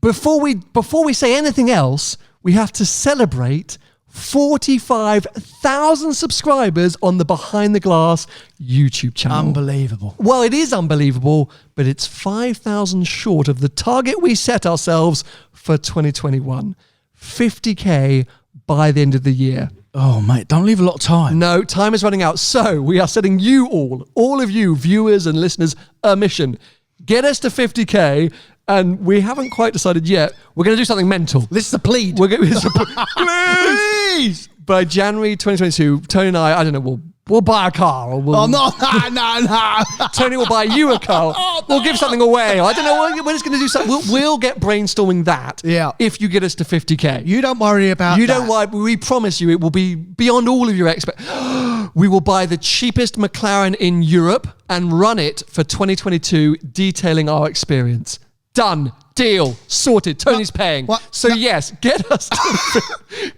before we say anything else, we have to celebrate 45,000 subscribers on the Behind the Glass YouTube channel. Unbelievable. Well, it is unbelievable, but it's 5,000 short of the target we set ourselves for 2021. 50K by the end of the year. Oh, mate, don't leave a lot of time. No, time is running out. So we are setting you all of you, viewers and listeners, a mission. Get us to 50K. And we haven't quite decided yet. We're going to do something mental. This is a plead. Please! By January 2022, Tony and I don't know, we'll buy a car. Or we'll, no. Tony will buy you a car. We'll give something away. I don't know. We're just going to do something. We'll get brainstorming that. Yeah. If you get us to 50K. You don't worry about that. You don't worry. We promise you it will be beyond all of your We will buy the cheapest McLaren in Europe and run it for 2022, detailing our experience. Done. Deal. Sorted. Tony's paying. What? So yes, get us to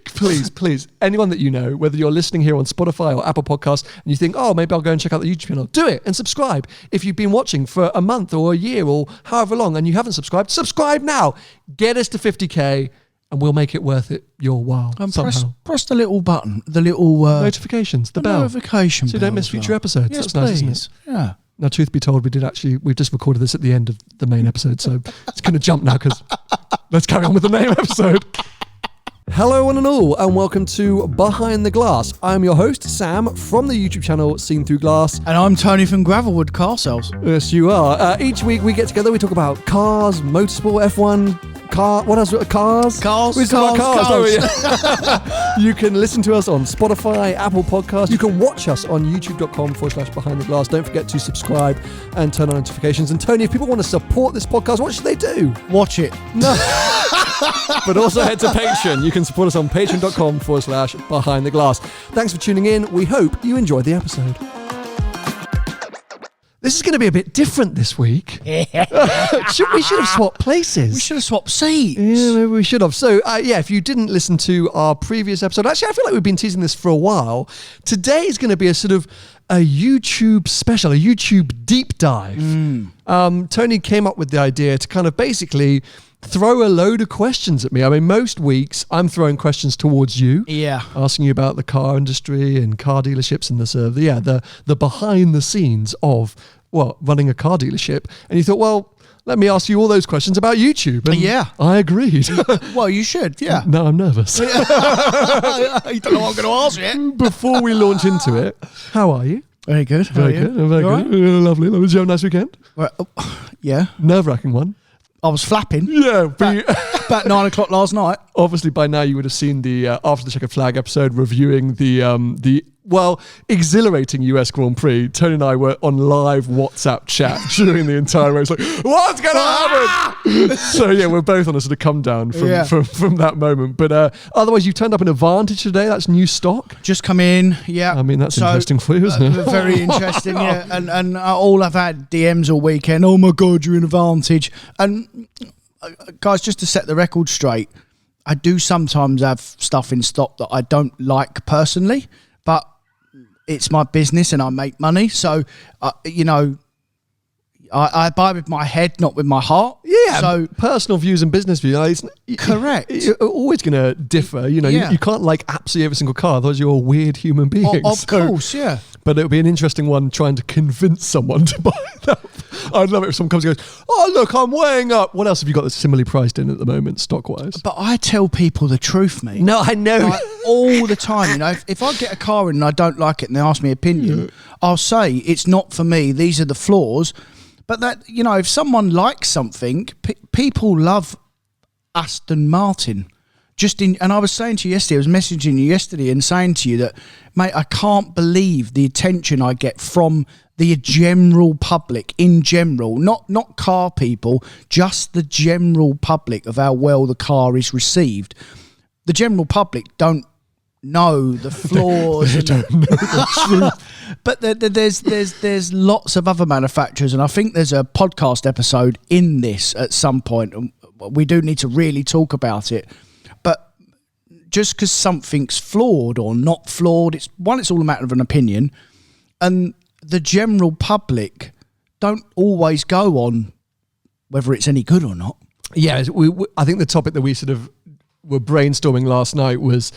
please. Anyone that you know, whether you're listening here on Spotify or Apple Podcasts and you think, oh, maybe I'll go and check out the YouTube channel, do it and subscribe. If you've been watching for a month or a year or however long and you haven't subscribed, subscribe now. Get us to 50K and we'll make it worth it your while. Press the little button, the little notifications, the bell. Notification so you don't miss future episodes. Yes, That's nice, please. isn't it? Yeah. Now, truth be told, we've just recorded this at the end of the main episode, so it's going to jump now because let's carry on with the main episode. Hello one and all, and welcome to Behind the Glass. I'm your host, Sam, from the YouTube channel Seen Through Glass. And I'm Tony from Gravelwood Car Sales. Yes, you are. Each week we get together, we talk about cars, motorsport, F1, what else? Cars? We talk about cars. You can listen to us on Spotify, Apple Podcasts. You can watch us on youtube.com/Behind the Glass. Don't forget to subscribe and turn on notifications. And Tony, if people want to support this podcast, what should they do? Watch it. No. But also head to Patreon. You can support us on patreon.com/Behind the Glass. Thanks for tuning in. We hope you enjoyed the episode. This is going to be a bit different this week. We should have swapped places. We should have swapped seats. Yeah, maybe we should have. So, if you didn't listen to our previous episode, actually, I feel like we've been teasing this for a while. Today is going to be a sort of a YouTube special, a YouTube deep dive. Tony came up with the idea to kind of basically throw a load of questions at me. I mean, most weeks I'm throwing questions towards you. Yeah. Asking you about the car industry and car dealerships and the behind the scenes of running a car dealership. And you thought, well, let me ask you all those questions about YouTube. And yeah. I agreed. Well, you should, yeah. No, I'm nervous. You don't know what I'm going to ask yet. Before we launch into it, how are you? Very good. Very good. Very good. Right? Lovely. Did you have a nice weekend? Yeah. Nerve-wracking one. I was flapping. Yeah. About 9 o'clock last night. Obviously, by now you would have seen the After the Checkered Flag episode reviewing the exhilarating US Grand Prix. Tony and I were on live WhatsApp chat during the entire race. Like, what's going to happen? So yeah, we're both on a sort of come down from that moment. But otherwise, you've turned up in Advantage today. That's new stock. Just come in. Yeah. I mean, that's interesting for you, isn't it? Very interesting. Yeah. And all I've had DMs all weekend. Oh my God, you're in Advantage. And guys, just to set the record straight, I do sometimes have stuff in stock that I don't like personally, but it's my business and I make money. So, I buy with my head, not with my heart. Yeah. So personal views and business views. Correct. You're always going to differ. You can't like absolutely every single car. Otherwise, you're a weird human being. Of course, yeah. But it would be an interesting one trying to convince someone to buy that. I'd love it if someone comes and goes, oh, look, I'm weighing up. What else have you got that's similarly priced in at the moment, stock-wise? But I tell people the truth, mate. No, I know. Like, all the time. If I get a car in and I don't like it and they ask me opinion, I'll say, it's not for me. These are the flaws. But that, if someone likes something, people love Aston Martin. And I was saying to you yesterday, I was messaging you yesterday and saying to you that, mate, I can't believe the attention I get from the general public in general, not car people, just the general public of how well the car is received. The general public don't know the flaws. They don't know the truth. But there's lots of other manufacturers, and I think there's a podcast episode in this at some point, and we do need to really talk about it. But just because something's flawed or not flawed, it's all a matter of an opinion, and the general public don't always go on whether it's any good or not. Yeah, I think the topic that we sort of were brainstorming last night was,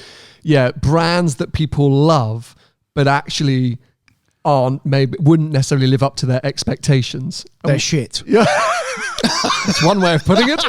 brands that people love, but actually wouldn't necessarily live up to their expectations. They're shit. Yeah. That's one way of putting it.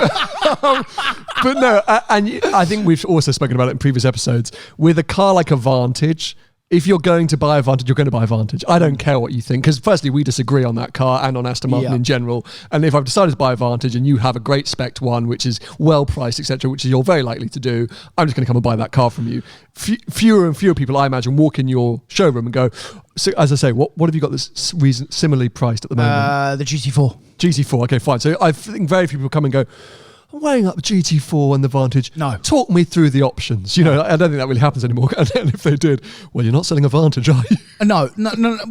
But no, and I think we've also spoken about it in previous episodes. With a car like a Vantage, if you're going to buy a Vantage, you're going to buy a Vantage. I don't care what you think, because firstly, we disagree on that car and on Aston Martin in general. And if I've decided to buy a Vantage and you have a great spec one, which is well priced, etc., which you're very likely to do, I'm just going to come and buy that car from you. Fewer and fewer people, I imagine, walk in your showroom and go, so as I say, what have you got that's similarly priced at the moment? The GT4. GT4, okay, fine. So I think very few people come and go, I'm weighing up the GT4 and the Vantage. No. Talk me through the options. I don't think that really happens anymore. And if they did, well, you're not selling a Vantage, are you? No.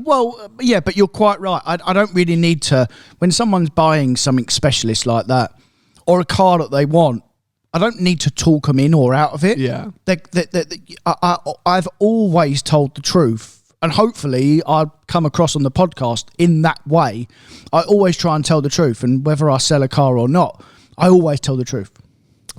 Well, yeah, but you're quite right. I don't really need to, when someone's buying something specialist like that, or a car that they want, I don't need to talk them in or out of it. Yeah. I've always told the truth. And hopefully I'll come across on the podcast in that way. I always try and tell the truth. And whether I sell a car or not, I always tell the truth.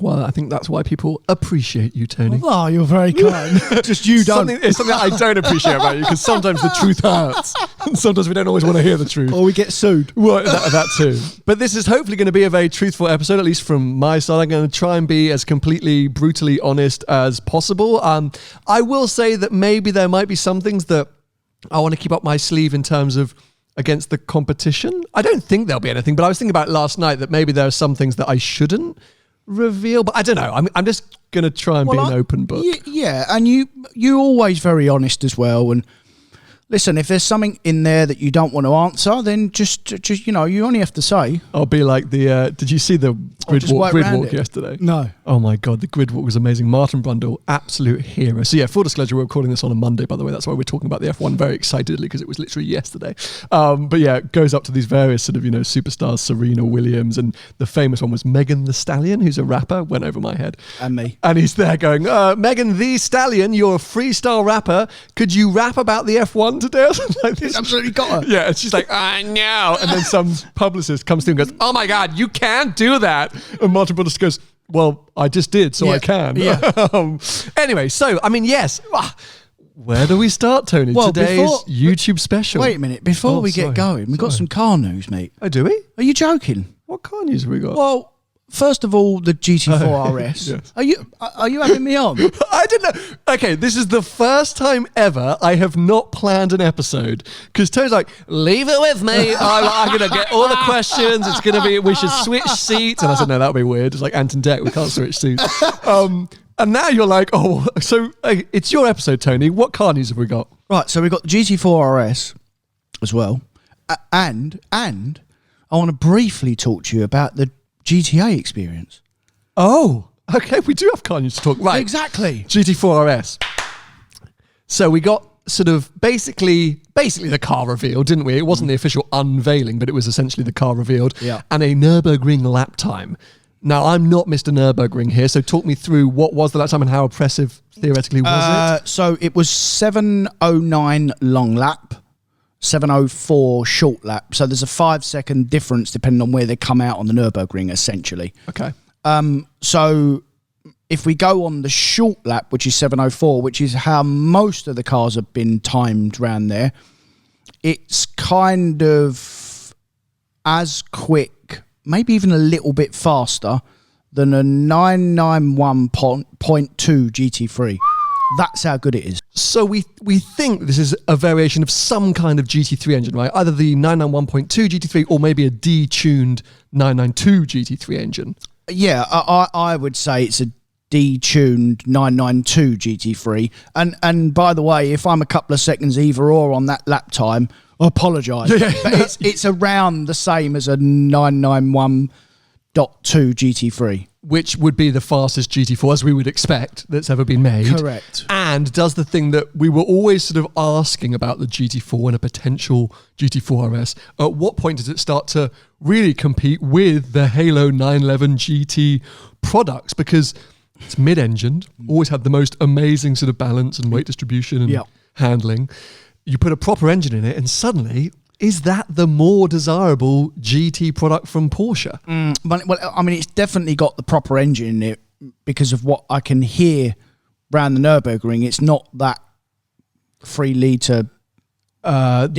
Well, I think that's why people appreciate you, Tony. Oh, you're very kind. Just you don't. It's something I don't appreciate about you, because sometimes the truth hurts. And sometimes we don't always want to hear the truth. Or we get sued. Well, that too. But this is hopefully going to be a very truthful episode, at least from my side. I'm going to try and be as completely, brutally honest as possible. I will say that maybe there might be some things that I want to keep up my sleeve in terms of against the competition. I don't think there'll be anything, but I was thinking about last night that maybe there are some things that I shouldn't reveal, but I don't know. I'm just going to try and be an open book. Yeah, and you're always very honest as well. And listen, if there's something in there that you don't want to answer, then just you only have to say. I'll be like did you see the grid walk yesterday? No. Oh my God, the grid walk was amazing. Martin Brundle, absolute hero. So yeah, full disclosure, we're recording this on a Monday, by the way. That's why we're talking about the F1 very excitedly, because it was literally yesterday. But yeah, it goes up to these various sort of, superstars, Serena Williams, and the famous one was Megan Thee Stallion, who's a rapper, went over my head. And me. And he's there going, Megan Thee Stallion, you're a freestyle rapper. Could you rap about the F1 today or something like this? He's absolutely got her. Yeah, and she's like, I know. And then some publicist comes through and goes, oh my God, you can't do that. And Martin Brundle goes, well, I just did, so I can. Yeah. Anyway, so, yes. Where do we start, Tony? Well, Today's YouTube special. Wait a minute. Before we get going, we've got some car news, mate. Oh, do we? Are you joking? What car news have we got? Well, first of all, the GT4 RS. Yes. Are you having me on? I didn't know. Okay, this is the first time ever I have not planned an episode, because Tony's like, leave it with me. I'm going to get all the questions. It's going to be, we should switch seats. And I said, no, that would be weird. It's like Ant and Dec. We can't switch seats. And now you're like, so it's your episode, Tony. What car news have we got? Right, so we've got the GT4 RS as well. And I want to briefly talk to you about the GTA experience. Oh, okay. We do have car news to talk. Right. Exactly. GT4 RS. So we got sort of basically the car revealed, didn't we? It wasn't the official unveiling, but it was essentially the car revealed. Yeah. And a Nürburgring lap time. Now, I'm not Mr. Nürburgring here, so talk me through what was the lap time and how impressive theoretically was it? So it was 7:09 long lap, 7:04 short lap. So there's a 5-second difference depending on where they come out on the Nürburgring, essentially. Okay. So if we go on the short lap, which is 7:04, which is how most of the cars have been timed round there, it's kind of as quick, maybe even a little bit faster than a 991.2 GT3. That's how good it is. So we think this is a variation of some kind of GT3 engine, right? Either the 991.2 GT3 or maybe a detuned 992 GT3 engine. Yeah, I would say it's a detuned 992 GT3. And by the way, if I'm a couple of seconds either or on that lap time, I apologise. Yeah, but it's around the same as a 991.2 GT3. Which would be the fastest GT4, as we would expect, that's ever been made. Correct. And does the thing that we were always sort of asking about the GT4 and a potential GT4 RS, at what point does it start to really compete with the Halo 911 GT products? Because it's mid-engined, always had the most amazing sort of balance and weight distribution and handling. You put a proper engine in it and suddenly is that the more desirable GT product from Porsche? Well, I mean, it's definitely got the proper engine in it because of what I can hear around the Nürburgring. It's not that 3-litre unturboed,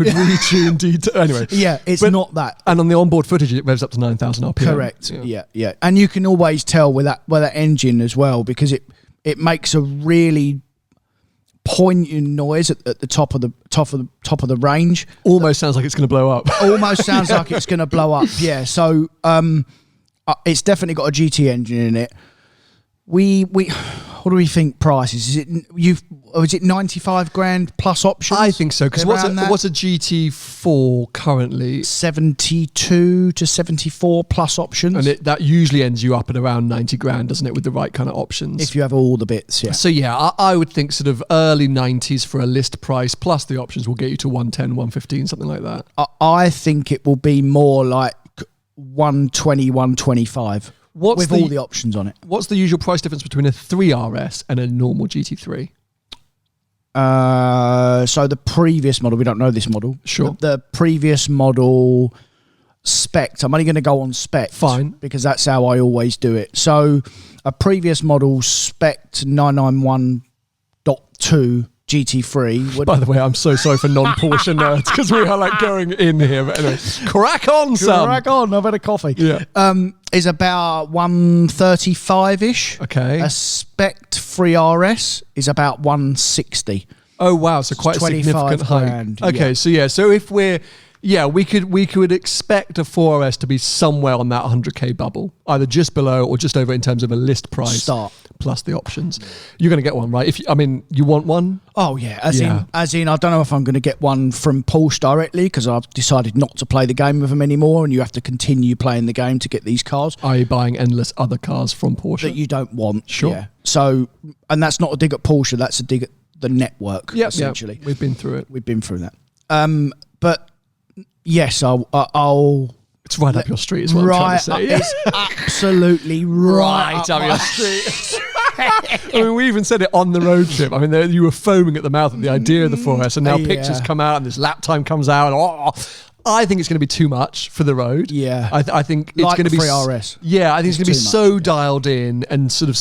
retuned. Anyway, yeah, it's not that. And on the onboard footage, it revs up to 9,000 RPM. Correct. Yeah. And you can always tell with that engine as well because it makes a really poignant noise at the top of the range. Almost sounds like it's going to blow up. Almost sounds like it's going to blow up. Yeah. So it's definitely got a GT engine in it. What do we think prices? Is it 95 grand plus options? I think so, because what's a GT4 currently? 72 to 74 plus options. And that usually ends you up at around 90 grand, doesn't it, with the right kind of options? If you have all the bits, yeah. So yeah, I would think sort of early 90s for a list price, plus the options will get you to 110, 115, something like that. I think it will be more like 120, 125. With all the options on it. What's the usual price difference between a 3RS and a normal GT3? So the previous model, we don't know this model. Sure. The previous model spec, I'm only going to go on spec. Fine. Because that's how I always do it. So a previous model spec 991.2 GT3. By the way, I'm so sorry for non-Porsche nerds because we are like going in here. But anyway, crack on, Sam. Crack on. I've had a coffee. Yeah. Is about 135-ish. Okay. A spec 3RS is about 160. Oh wow! So quite a significant hike. Okay, so yeah, so if we could expect a 4RS to be somewhere on that 100k bubble, either just below or just over in terms of a list price start plus the options. You're going to get one, right? You want one? Oh yeah, as in, I don't know if I'm going to get one from Porsche directly because I've decided not to play the game with them anymore, and you have to continue playing the game to get these cars. Are you buying endless other cars from Porsche that you don't want? Sure. Yeah. So, and that's not a dig at Porsche. That's a dig at the network. Essentially, we've been through it. We've been through that. But yes, I'll. It's right up your street, is what I'm trying to say. It's absolutely right up your street. I mean, we even said it on the road trip. I mean, you were foaming at the mouth at the idea of the 4S, and now pictures come out, and this lap time comes out. I think it's going to be too much for the road. Yeah, I think it's going to be 3RS. Yeah, I think it's going to be so dialed in and sort of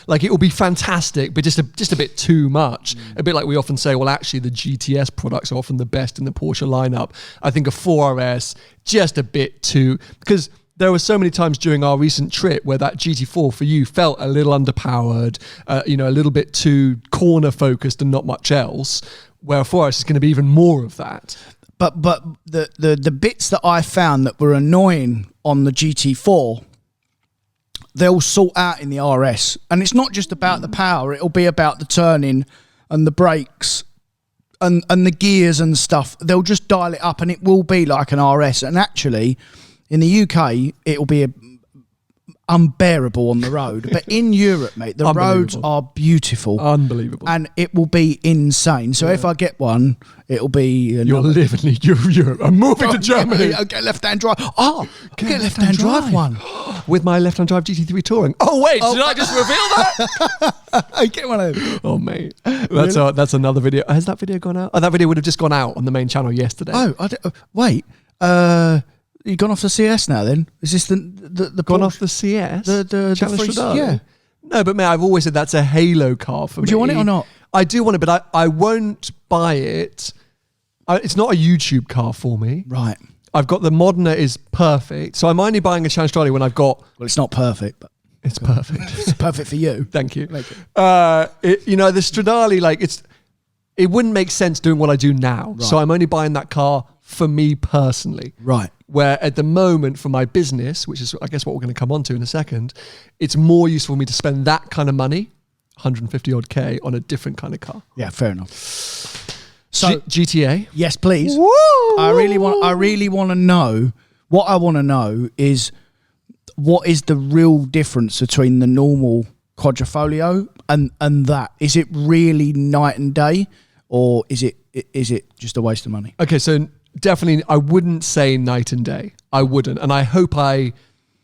like it will be fantastic, but just a bit too much. A bit like we often say, well, actually, the GTS products are often the best in the Porsche lineup. I think a 4RS just a bit too, because there were so many times during our recent trip where that GT4 for you felt a little underpowered, a little bit too corner focused and not much else. Where a 4RS is going to be even more of that. But the bits that I found that were annoying on the GT4, they'll sort out in the RS. And it's not just about the power, it'll be about the turning and the brakes and the gears and stuff. They'll just dial it up and it will be like an RS. And actually, in the UK, it'll be unbearable on the road. But in Europe, mate, the roads are beautiful. Unbelievable. And it will be insane. So if I get one, it'll be... You're living in Europe. I'm moving to Germany. I'll get left-hand drive. Oh, get left-hand drive one. With my left-hand drive GT3 Touring. Oh, wait, did I just reveal that? I get one of them. Oh, mate. That's another video. Has that video gone out? Oh, that video would have just gone out on the main channel yesterday. Oh, wait. You gone off the CS now? Then is this the gone Porsche? Off the CS? The free, yeah. No, but mate, I've always said that's a halo car for me. Would you want it or not? I do want it, but I won't buy it. It's not a YouTube car for me. Right. I've got the Modena is perfect, so I'm only buying a Challenge Stradale when I've got. Well, it's not perfect, but it's perfect. It's perfect for you. Thank you. The Stradale, it wouldn't make sense doing what I do now. Right. So I'm only buying that car for me personally. Right. Where at the moment for my business, which is I guess what we're going to come on to in a second, it's more useful for me to spend that kind of money, 150 odd K, on a different kind of car. Yeah, fair enough. So GTA? Yes, please. Woo! I really want to know. What I want to know is what is the real difference between the normal Quadrifoglio and that? Is it really night and day, or is it just a waste of money? Okay, so definitely I wouldn't say night and day. I wouldn't, and I hope I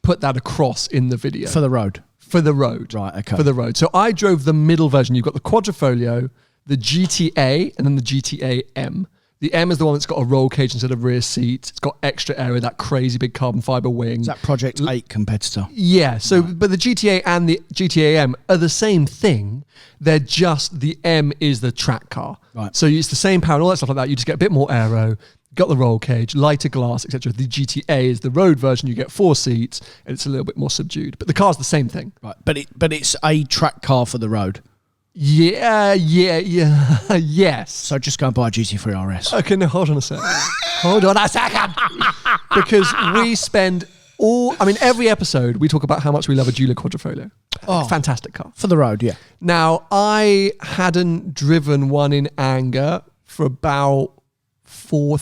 put that across in the video. For the road. For the road. Right, okay. For the road. So I drove the middle version. You've got the Quadrifoglio, the GTA, and then the GTA M. The M is the one that's got a roll cage instead of rear seats. It's got extra area, that crazy big carbon fiber wing. Is that Project 8 competitor? Yeah. So, but the GTA and the GTA M are the same thing. They're just, the M is the track car. Right. So it's the same power and all that stuff like that. You just get a bit more aero, got the roll cage, lighter glass, etc. The GTA is the road version. You get 4 seats, and it's a little bit more subdued. But the car's the same thing. Right. But it's a track car for the road. Yeah, yes. So just go and buy a GT4 RS. Okay, no, hold on a second. Hold on a second. Because we spend every episode we talk about how much we love a Giulia Quadrifoglio. Oh. Fantastic car. For the road, yeah. Now, I hadn't driven one in anger for about 4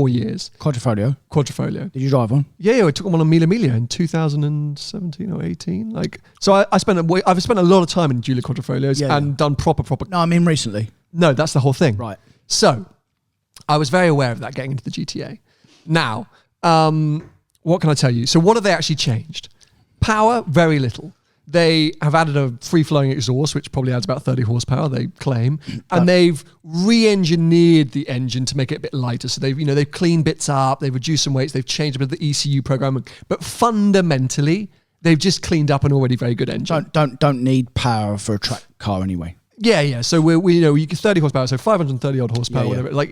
years. Quadrifoglio. Did you drive one? Yeah, I took one on Mille Miglia in 2017 or 18. So I've spent a lot of time in Giulia Quadrifoglios and done proper. No, I mean recently. No, that's the whole thing. Right. So I was very aware of that getting into the GTA. Now, what can I tell you? So what have they actually changed? Power, very little. They have added a free-flowing exhaust, which probably adds about 30 horsepower, they claim. And they've re-engineered the engine to make it a bit lighter. So they've cleaned bits up, they've reduced some weights, they've changed a bit of the ECU programming. But fundamentally, they've just cleaned up an already very good engine. Don't need power for a track car anyway. Yeah. So you get 30 horsepower, so 530 odd horsepower, whatever.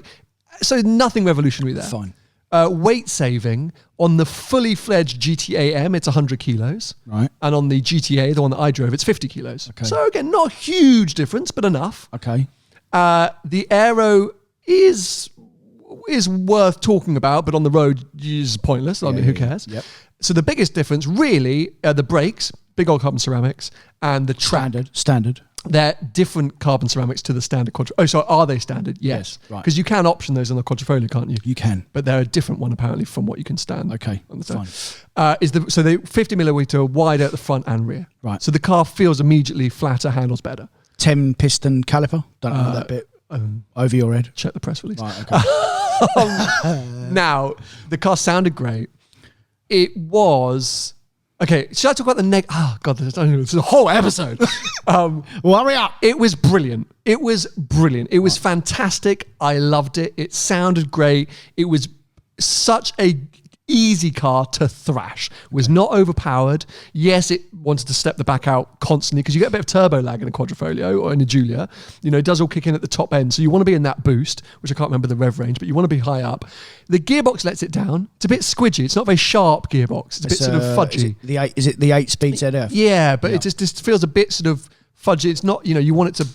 So nothing revolutionary there. Fine. Weight saving on the fully fledged GTA M, it's 100 kilos. Right. And on the GTA, the one that I drove, it's 50 kilos. Okay. So again, not a huge difference, but enough. Okay. The aero is worth talking about, but on the road is pointless. Who cares? Yep. So the biggest difference really are the brakes, big old carbon ceramics, and the track. Standard. They're different carbon ceramics to the standard Quadrifoglio. Oh, so are they standard? Yes. Right. Because you can option those on the Quadrifoglio, can't you? You can. But they're a different one apparently from what you can stand. Okay, on the stand. fine. So they 50 millimeter wider at the front and rear. Right. So the car feels immediately flatter, handles better. 10 piston caliper. Don't know that bit. Over your head. Check the press release. Right, okay. Now, the car sounded great. It was... Okay, should I talk about the Oh, God, this is a whole episode. Hurry up. It was brilliant. It was fantastic. I loved it. It sounded great. It was such a easy car to thrash. It was not overpowered. Yes, it wanted to step the back out constantly because you get a bit of turbo lag in a Quadrifoglio or in a Giulia. It does all kick in at the top end. So you want to be in that boost, which I can't remember the rev range, but you want to be high up. The gearbox lets it down. It's a bit squidgy. It's not a very sharp gearbox. It's a bit sort of fudgy. Is it the 8-speed ZF? Yeah, but it just feels a bit sort of fudgy. It's not, you want it to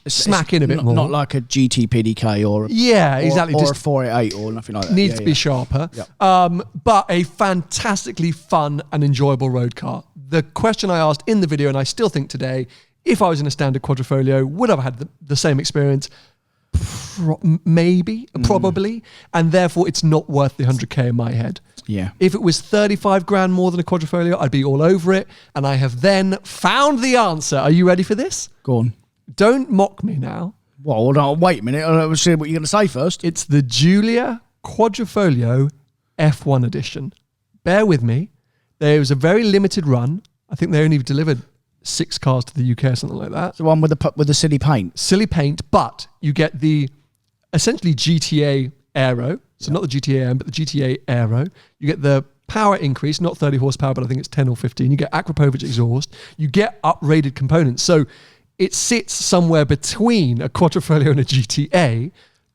smack in a bit more. Not like a GT PDK or exactly. Or a 488 or nothing like that. Needs to be sharper. Yep. But a fantastically fun and enjoyable road car. The question I asked in the video, and I still think today, if I was in a standard Quadrifoglio, would I have had the same experience? Probably. And therefore, it's not worth the 100k in my head. Yeah. If it was 35 grand more than a Quadrifoglio, I'd be all over it. And I have then found the answer. Are you ready for this? Go on. Don't mock me now. Well, no, wait a minute. Let's see what you're going to say first. It's the Giulia Quadrifoglio F1 edition. Bear with me. There was a very limited run. I think they only delivered 6 cars to the UK or something like that. The one with the silly paint. Silly paint, but you get the essentially GTA Aero. So not the GTA M, but the GTA Aero. You get the power increase, not 30 horsepower, but I think it's 10 or 15. You get Akrapovic exhaust. You get uprated components. So it sits somewhere between a Quadrifoglio and a GTA,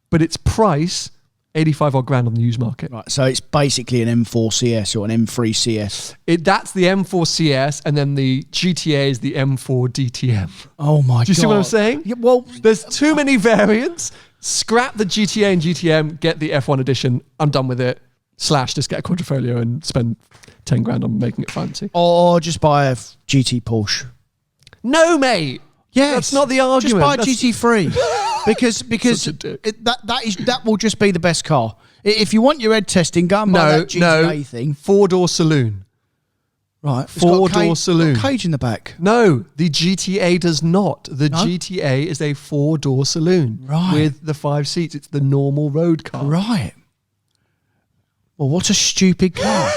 but its price, 85 odd grand on the used market. Right, so it's basically an M4 CS or an M3 CS. That's the M4 CS, and then the GTA is the M4 DTM. Oh my God. Do you see what I'm saying? Yeah, well, there's too many variants. Scrap the GTA and GTM, get the F1 edition. I'm done with it. / just get a Quadrifoglio and spend 10 grand on making it fancy. Or just buy a GT Porsche. No, mate. Yes. That's not the argument. Just buy a GT3 because that will just be the best car. If you want your head testing, go and buy that GTA thing. 4-door saloon. Right. 4-door saloon. Got a cage in the back. No, the GTA does not. The GTA is a 4-door saloon with the 5 seats. It's the normal road car. Right. Well, what a stupid car.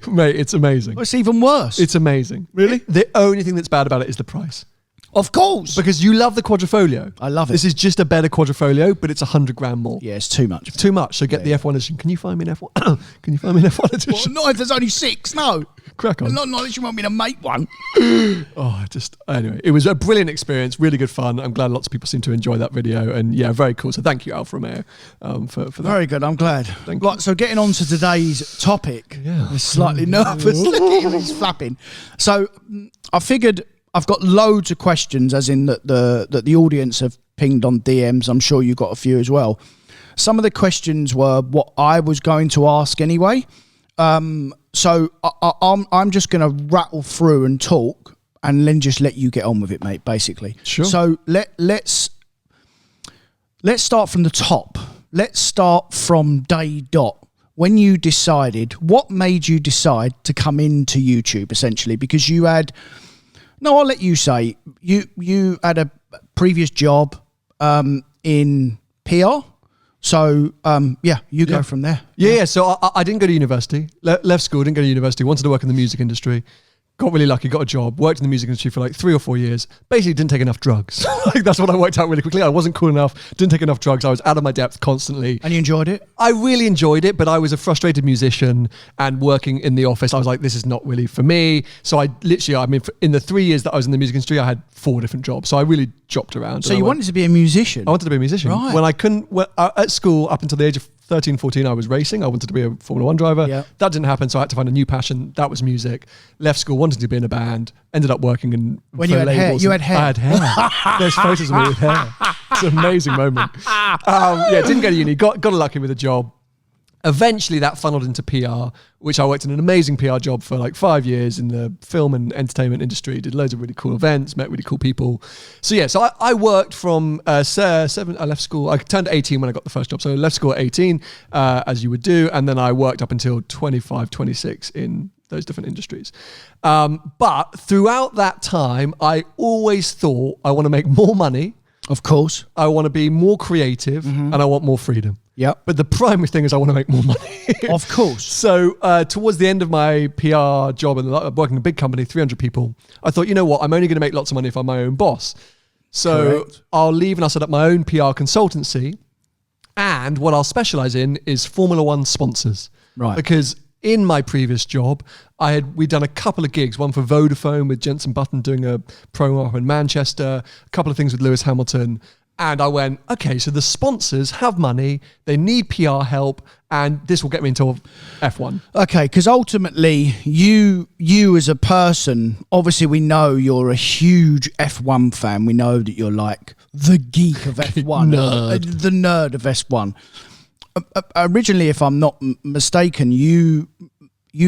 Mate, it's amazing. Well, it's even worse. It's amazing. Really? The only thing that's bad about it is the price. Of course. Because you love the Quadrifoglio. I love it. This is just a better Quadrifoglio, but it's 100 grand more. Yeah, it's too much. Too much. So get the F1 edition. Can you find me an F1? Can you find me an F1 edition? Well, not if there's only 6, no. Crack on. Not unless you want me to make one. Anyway, it was a brilliant experience, really good fun. I'm glad lots of people seem to enjoy that video, and yeah, very cool. So thank you, Alfa Romeo, for that. Very good, I'm glad. Thank you. So getting on to today's topic, I'm slightly nervous. He's flapping. So I figured I've got loads of questions, as in that the audience have pinged on DMs. I'm sure you got a few as well. Some of the questions were what I was going to ask anyway. So I'm just going to rattle through and talk, and then just let you get on with it, mate. Basically, sure. So let's start from the top. Let's start from day dot. When you decided, what made you decide to come into YouTube, essentially? Because you had, no, I'll let you say, you had a previous job in PR. So, you go from there. Yeah. So I didn't go to university, left school, didn't go to university, wanted to work in the music industry. Got really lucky, got a job, worked in the music industry for like 3 or 4 years. Basically didn't take enough drugs. Like, that's what I worked out really quickly. I wasn't cool enough, didn't take enough drugs. I was out of my depth constantly. And you enjoyed it? I really enjoyed it, but I was a frustrated musician, and working in the office, I was like, this is not really for me. So I literally, in the 3 years that I was in the music industry, I had 4 different jobs. So I really chopped around. So you wanted to be a musician? I wanted to be a musician. Right. When I couldn't, at school, up until the age of 13, 14, I was racing. I wanted to be a Formula 1 driver. Yeah. That didn't happen, so I had to find a new passion. That was music. Left school, wanted to be in a band. Ended up working in when you had hair. You had hair. I had hair. There's photos of me with hair. It's an amazing moment. Didn't go to uni. Got lucky with a job. Eventually that funneled into PR, which I worked in an amazing PR job for like 5 years in the film and entertainment industry, did loads of really cool events, met really cool people. So I worked from 7, I left school, I turned 18 when I got the first job. So I left school at 18, as you would do. And then I worked up until 25, 26 in those different industries. But throughout that time, I always thought I want to make more money. Of course. I want to be more creative, and I want more freedom. Yep. But the primary thing is I want to make more money. Of course. So towards the end of my PR job and working in a big company, 300 people, I thought, you know what, I'm only going to make lots of money if I'm my own boss. So correct. I'll leave and I'll set up my own PR consultancy. And what I'll specialize in is Formula 1 sponsors. Right. Because in my previous job, we'd done a couple of gigs, one for Vodafone with Jenson Button doing a promo up in Manchester, a couple of things with Lewis Hamilton. And I went, okay, so the sponsors have money, they need PR help, and this will get me into F1. Okay, because ultimately, you as a person, obviously we know you're a huge F1 fan. We know that you're like the geek of F1, the nerd of F1. Originally, if I'm not mistaken, you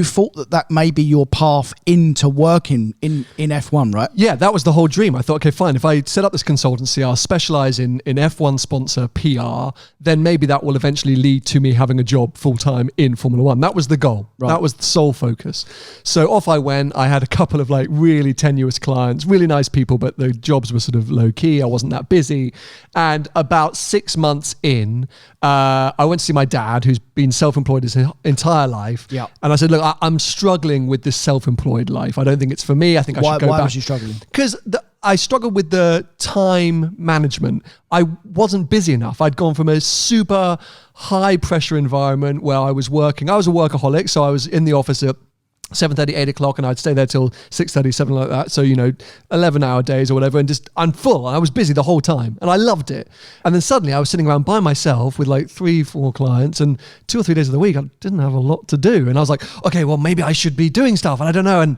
thought that may be your path into working in F1, right? Yeah, that was the whole dream. I thought, okay, fine. If I set up this consultancy, I'll specialize in F1 sponsor PR, then maybe that will eventually lead to me having a job full-time in Formula 1. That was the goal. Right. That was the sole focus. So off I went. I had a couple of like really tenuous clients, really nice people, but the jobs were sort of low-key. I wasn't that busy. And about 6 months in, I went to see my dad, who's been self-employed his entire life. Yeah. And I said, look, I'm struggling with this self-employed life. I don't think it's for me. I think I should go back. Why was you struggling? Because I struggled with the time management. I wasn't busy enough. I'd gone from a super high pressure environment where I was working. I was a workaholic, so I was in the office at 7:30, 8 o'clock, and I'd stay there till 6:30, 7 like that. So, 11-hour days or whatever, and I'm full. I was busy the whole time, and I loved it. And then suddenly I was sitting around by myself with like 3, 4 clients, and 2 or 3 days of the week, I didn't have a lot to do. And I was like, okay, well, maybe I should be doing stuff, and I don't know. And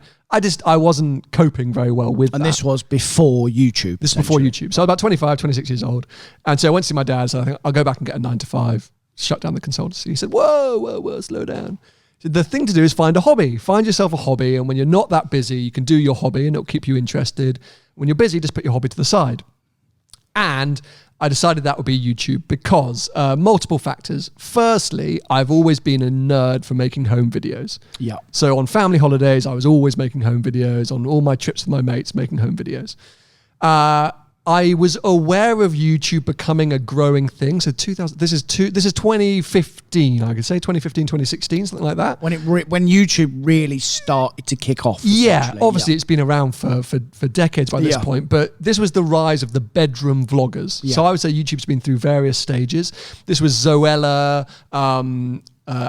I wasn't coping very well with that. And this was before YouTube. This was before YouTube. So I was about 25, 26 years old. And so I went to see my dad, so I think I'll go back and get a 9 to 5, shut down the consultancy. He said, whoa, slow down. The thing to do is find a hobby. Find yourself a hobby, and when you're not that busy, you can do your hobby and it'll keep you interested. When you're busy, just put your hobby to the side. And I decided that would be YouTube because multiple factors. Firstly, I've always been a nerd for making home videos. Yeah. So on family holidays, I was always making home videos. On all my trips with my mates, making home videos. I was aware of YouTube becoming a growing thing. So this is 2015, I could say 2015, 2016, something like that. When YouTube really started to kick off. Yeah, obviously it's been around for decades by this point, but this was the rise of the bedroom vloggers. Yeah. So I would say YouTube's been through various stages. This was Zoella,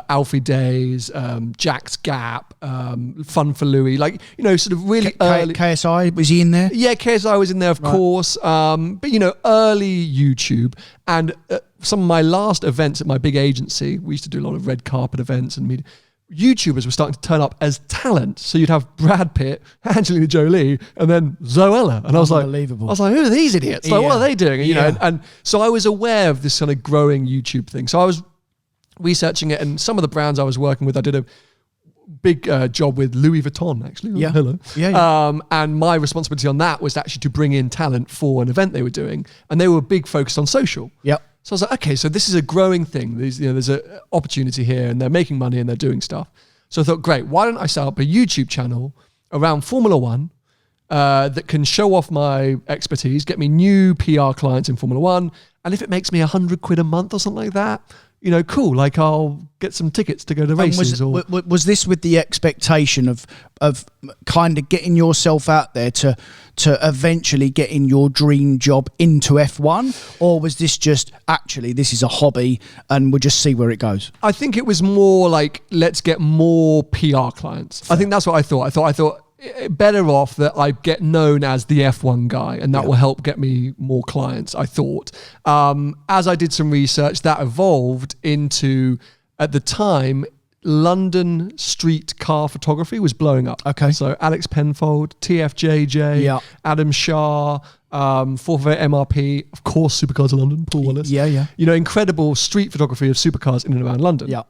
Alfie Days, Jack's Gap, Fun for Louie, like, you know, sort of really early. KSI, was he in there? Yeah, KSI was in there, of course. But, you know, early YouTube. And some of my last events at my big agency, we used to do a lot of red carpet events and media. YouTubers were starting to turn up as talent. So you'd have Brad Pitt, Angelina Jolie, and then Zoella. And I was like, who are these idiots? Like, what are they doing? You know, and so I was aware of this kind of growing YouTube thing. So I was researching it, and some of the brands I was working with, I did a big job with Louis Vuitton, actually. Yeah. Hello. Yeah. And my responsibility on that was actually to bring in talent for an event they were doing, and they were big focused on social. Yep. So I was like, okay, so this is a growing thing. There's an opportunity here, and they're making money and they're doing stuff. So I thought, great, why don't I set up a YouTube channel around Formula One that can show off my expertise, get me new PR clients in Formula One, and if it makes me £100 a month or something like that, you know, cool. Like, I'll get some tickets to go to races. Was this with the expectation of kind of getting yourself out there to eventually getting your dream job into F1, or was this just actually this is a hobby and we'll just see where it goes? I think it was more like, let's get more PR clients. Fair. I think that's what I thought. I thought better off that I get known as the F1 guy, and that will help get me more clients, I thought. As I did some research, that evolved into, at the time, London street car photography was blowing up. Okay. So Alex Penfold, TFJJ, Adam Shah, 448 MRP, of course, Supercars of London, Paul Willis. Yeah. You know, incredible street photography of supercars in and around London. Yeah.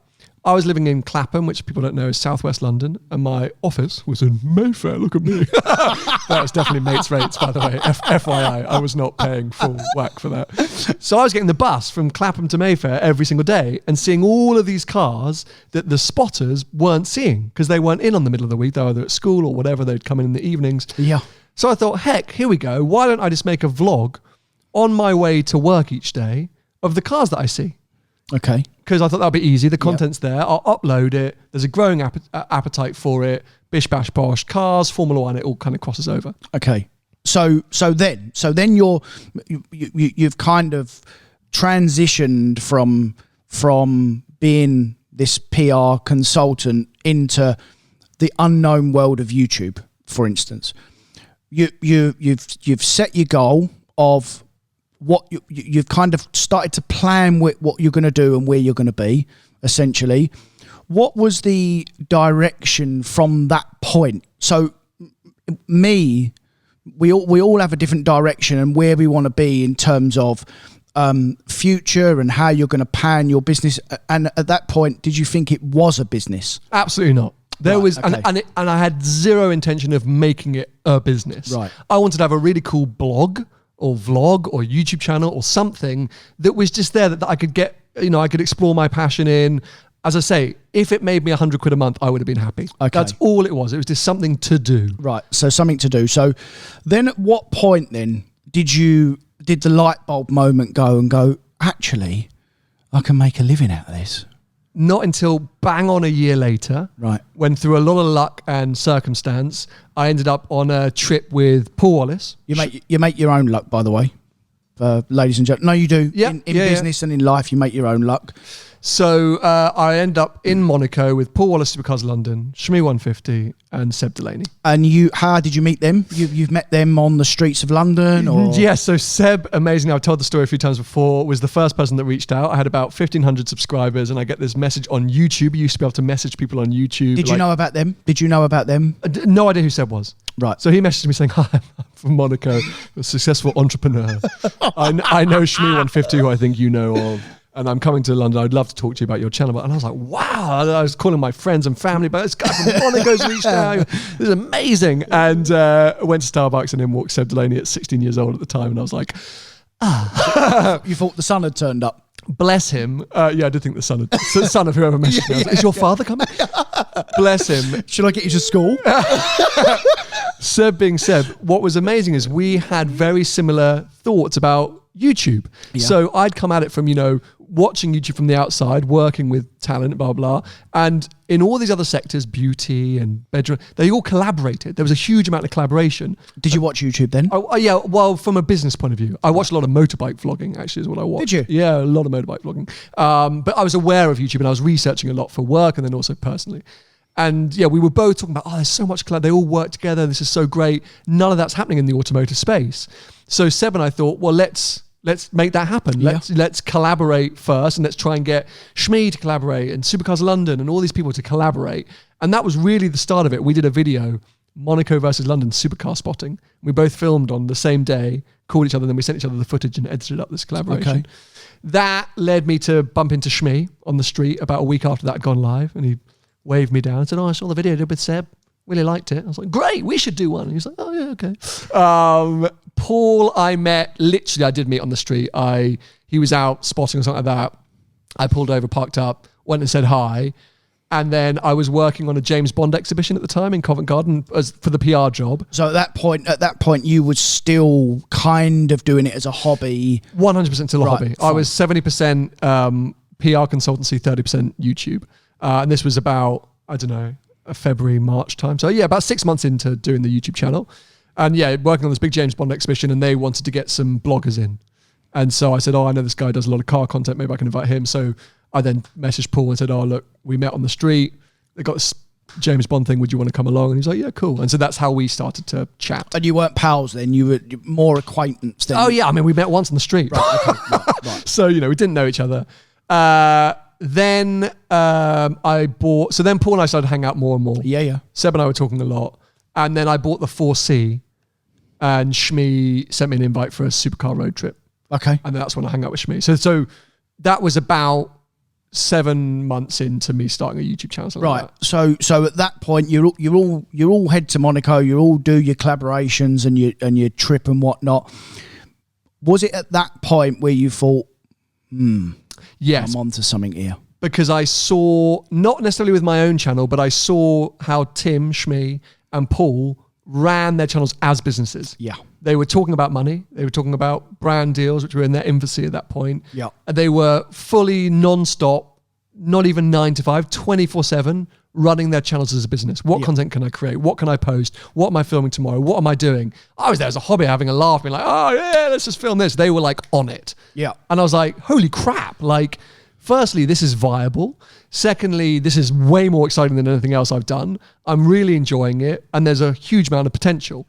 I was living in Clapham, which people don't know is southwest London, and my office was in Mayfair. Look at me. That was definitely mates rates, by the way. FYI, I was not paying full whack for that. So I was getting the bus from Clapham to Mayfair every single day and seeing all of these cars that the spotters weren't seeing because they weren't in on the middle of the week. They were either at school or whatever. They'd come in the evenings. Yeah. So I thought, heck, here we go. Why don't I just make a vlog on my way to work each day of the cars that I see? Okay. Because I thought that'd be easy. The content's there. I'll upload it. There's a growing appetite for it. Bish bash bosh. Cars, Formula One. It all kind of crosses over. Okay. So then you've kind of transitioned from being this PR consultant into the unknown world of YouTube, for instance. You've set your goal of what you've kind of started to plan with what you're going to do and where you're going to be, essentially. What was the direction from that point? So we all have a different direction and where we want to be in terms of future and how you're going to pan your business. And at that point, did you think it was a business? Absolutely not. There was, okay. and I had zero intention of making it a business. Right. I wanted to have a really cool blog or vlog or YouTube channel or something that was just there that I could get, you know, I could explore my passion in. As I say, if it made me £100 a month, I would have been happy. Okay. That's all it was. It was just something to do. Right. So something to do. So then at what point then did the light bulb moment go, actually, I can make a living out of this? Not until bang on a year later, right? When through a lot of luck and circumstance, I ended up on a trip with Paul Wallace. You make your own luck, by the way, ladies and gentlemen. No, you do. Yeah, in business and in life, you make your own luck. So I end up in Monaco with Paul Wallace, Supercars London, Shmi 150, and Seb Delaney. And how did you meet them? You've met them on the streets of London, or? Yes. So Seb, amazing. I've told the story a few times before. Was the first person that reached out. I had about 1,500 subscribers, and I get this message on YouTube. You used to be able to message people on YouTube. Did you know about them? No idea who Seb was. Right. So he messaged me saying, "Hi, I'm from Monaco, a successful entrepreneur. I know Shmi 150, who I think you know of. And I'm coming to London. I'd love to talk to you about your channel." And I was like, wow. I was calling my friends and family, but this guy from Monaco's reached out. This is amazing. And I went to Starbucks and then walked Seb Delaney at 16 years old at the time. And I was like, You thought the sun had turned up? Bless him. Yeah, I did think the son of whoever messaged me. Is your father coming? Bless him. Should I get you to school? Seb being Seb, what was amazing is we had very similar thoughts about YouTube. Yeah. So I'd come at it from, watching YouTube from the outside, working with talent, blah, blah. And in all these other sectors, beauty and bedroom, they all collaborated. There was a huge amount of collaboration. Did you watch YouTube then? Yeah, well, from a business point of view. I watched a lot of motorbike vlogging, actually, is what I watched. Did you? Yeah, a lot of motorbike vlogging. But I was aware of YouTube and I was researching a lot for work and then also personally. And yeah, we were both talking about, there's so much they all work together. This is so great. None of that's happening in the automotive space. So Seb and I thought, well, let's make that happen. Yeah. Let's collaborate first, and let's try and get Shmee to collaborate and Supercars London and all these people to collaborate. And that was really the start of it. We did a video, Monaco versus London supercar spotting. We both filmed on the same day, called each other, and then we sent each other the footage and edited up this collaboration. Okay. That led me to bump into Shmee on the street about a week after that had gone live, and he waved me down and said, I saw the video I did with Seb. Really liked it. I was like, great, we should do one. And he was like, oh yeah, okay. Paul, I met, literally I did meet on the street. He was out spotting or something like that. I pulled over, parked up, went and said hi. And then I was working on a James Bond exhibition at the time in Covent Garden for the PR job. So at that point, you were still kind of doing it as a hobby. 100% still a hobby. Fine. I was 70% PR consultancy, 30% YouTube. And this was about, I don't know, February, March time. So yeah, about 6 months into doing the YouTube channel. And yeah, working on this big James Bond exhibition, and they wanted to get some bloggers in. And so I said, I know this guy does a lot of car content, maybe I can invite him. So I then messaged Paul and said, look, we met on the street. They got this James Bond thing. Would you want to come along? And he's like, yeah, cool. And so that's how we started to chat. And you weren't pals then? You were more acquaintance then? Oh yeah, I mean, we met once on the street. Right, okay, right. So, we didn't know each other. Then then Paul and I started to hang out more and more. Yeah. Seb and I were talking a lot. And then I bought the 4C, and Shmee sent me an invite for a supercar road trip. Okay. And that's when I hung out with Shmee. So that was about 7 months into me starting a YouTube channel. Right. Like that. So at that point, you're all head to Monaco. You all do your collaborations and your trip and whatnot. Was it at that point where you thought, yes, I'm onto something here? Because I saw, not necessarily with my own channel, but I saw how Tim, Shmee, and Paul ran their channels as businesses. Yeah. They were talking about money. They were talking about brand deals, which were in their infancy at that point. Yeah. And they were fully non-stop, not even 9 to 5, 24/7, running their channels as a business. What content can I create? What can I post? What am I filming tomorrow? What am I doing? I was there as a hobby, having a laugh, being like, oh yeah, let's just film this. They were like on it. Yeah. And I was like, holy crap. Like, firstly, this is viable. Secondly, this is way more exciting than anything else I've done. I'm really enjoying it. And there's a huge amount of potential.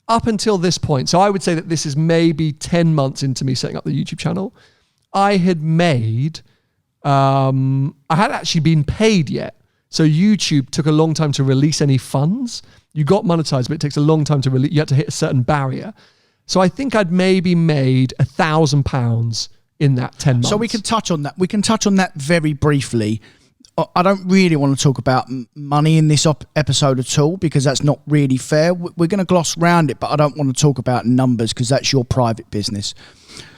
Up until this point, so I would say that this is maybe 10 months into me setting up the YouTube channel, I had made, I hadn't actually been paid yet. So YouTube took a long time to release any funds. You got monetized, but it takes a long time to release. You had to hit a certain barrier. So I think I'd maybe made £1,000 in that 10 months. So we can touch on that. We can touch on that very briefly. I don't really want to talk about money in this episode at all, because that's not really fair. We're going to gloss around it, but I don't want to talk about numbers because that's your private business.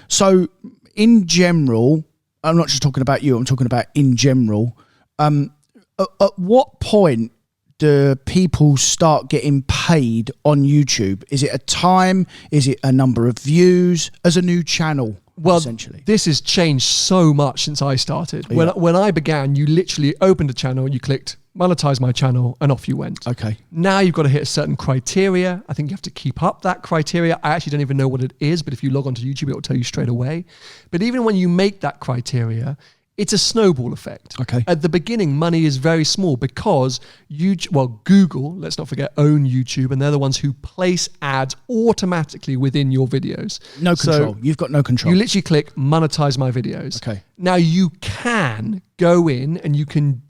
So in general, I'm not just talking about you, I'm talking about in general. At what point do people start getting paid on YouTube? Is it a time? Is it a number of views as a new channel? Well, essentially, this has changed so much since I started. Yeah. When I began, you literally opened a channel, you clicked monetize my channel, and off you went. Okay. Now you've got to hit a certain criteria. I think you have to keep up that criteria. I actually don't even know what it is, but if you log onto YouTube, it will tell you straight away. But even when you make that criteria, it's a snowball effect. Okay. At the beginning, money is very small because Google, let's not forget, own YouTube, and they're the ones who place ads automatically within your videos. No control. You've got no control. You literally click monetize my videos. Okay. Now you can go in and you can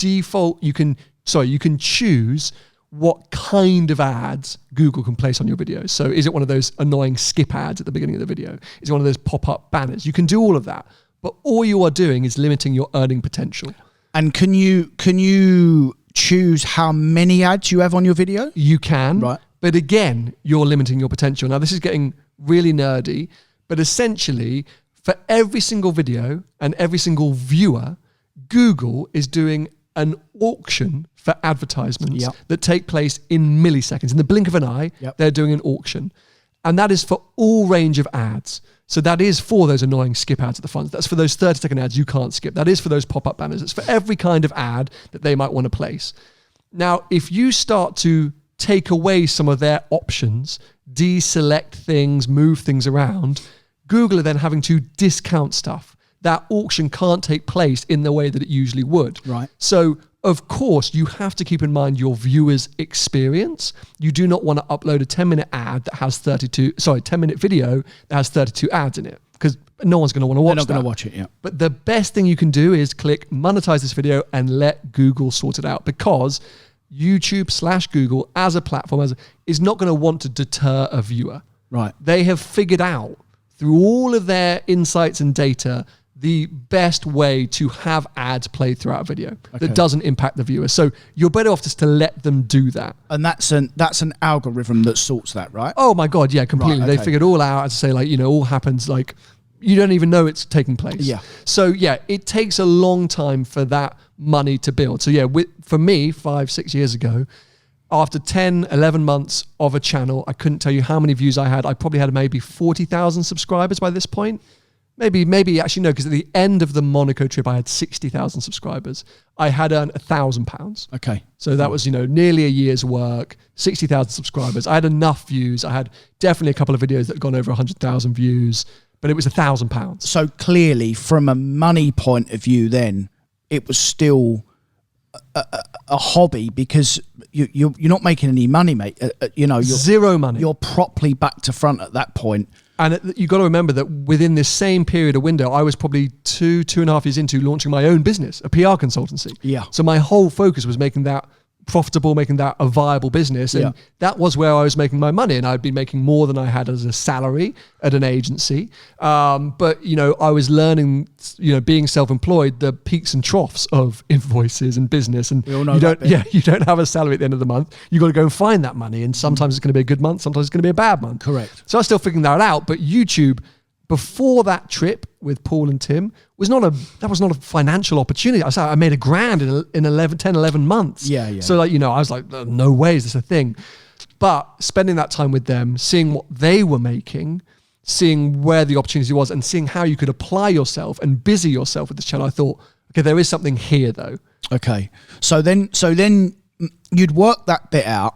choose what kind of ads Google can place on your videos. So is it one of those annoying skip ads at the beginning of the video? Is it one of those pop-up banners? You can do all of that. But all you are doing is limiting your earning potential. And can you choose how many ads you have on your video? You can. Right. But again, you're limiting your potential. Now, this is getting really nerdy, but essentially, for every single video and every single viewer, Google is doing an auction for advertisements that take place in milliseconds. In the blink of an eye, they're doing an auction. And that is for all range of ads. So that is for those annoying skip ads at the front. That's for those 30-second ads you can't skip. That is for those pop-up banners. It's for every kind of ad that they might want to place. Now, if you start to take away some of their options, deselect things, move things around, Google are then having to discount stuff. That auction can't take place in the way that it usually would. Right. So, of course, you have to keep in mind your viewer's experience. You do not want to upload a 10-minute ad that has 10-minute video that has 32 ads in it, because no one's going to want to watch that. They're not going to watch it, yeah. But the best thing you can do is click monetize this video and let Google sort it out, because YouTube/Google as a platform is not going to want to deter a viewer. Right. They have figured out through all of their insights and data the best way to have ads played throughout a video that doesn't impact the viewer. So you're better off just to let them do that. And that's an algorithm that sorts that, right? Oh my God, yeah, completely. Right, okay. They figured all out, as I say, like, you know, all happens like you don't even know it's taking place. Yeah. So yeah, it takes a long time for that money to build. So yeah, for me, 5-6 years ago, after 10, 11 months of a channel, I couldn't tell you how many views I had. I probably had maybe 40,000 subscribers by this point. Maybe actually no, because at the end of the Monaco trip, I had 60,000 subscribers. I had earned £1,000. Okay. So that was, you know, nearly a year's work, 60,000 subscribers. I had enough views. I had definitely a couple of videos that had gone over 100,000 views, but it was £1,000. So clearly, from a money point of view, then it was still a hobby, because you're not making any money, mate. You know, zero money. You're properly back to front at that point. And you've got to remember that within this same period of window, I was probably 2.5 years into launching my own business, a PR consultancy. Yeah. So my whole focus was making that profitable, making that a viable business. And that was where I was making my money. And I'd been making more than I had as a salary at an agency. But, you know, I was learning, you know, being self-employed, the peaks and troughs of invoices and business. And we all know you don't have a salary at the end of the month. You got to go and find that money. And sometimes it's going to be a good month. Sometimes it's going to be a bad month. Correct. So I was still figuring that out. But YouTube, before that trip with Paul and Tim, was not a financial opportunity. I made $1,000 in 10, 11 months. Yeah. So like, you know, I was like, no way is this a thing. But spending that time with them, seeing what they were making, seeing where the opportunity was, and seeing how you could apply yourself and busy yourself with this channel, I thought, okay, there is something here though. Okay. So then you'd work that bit out.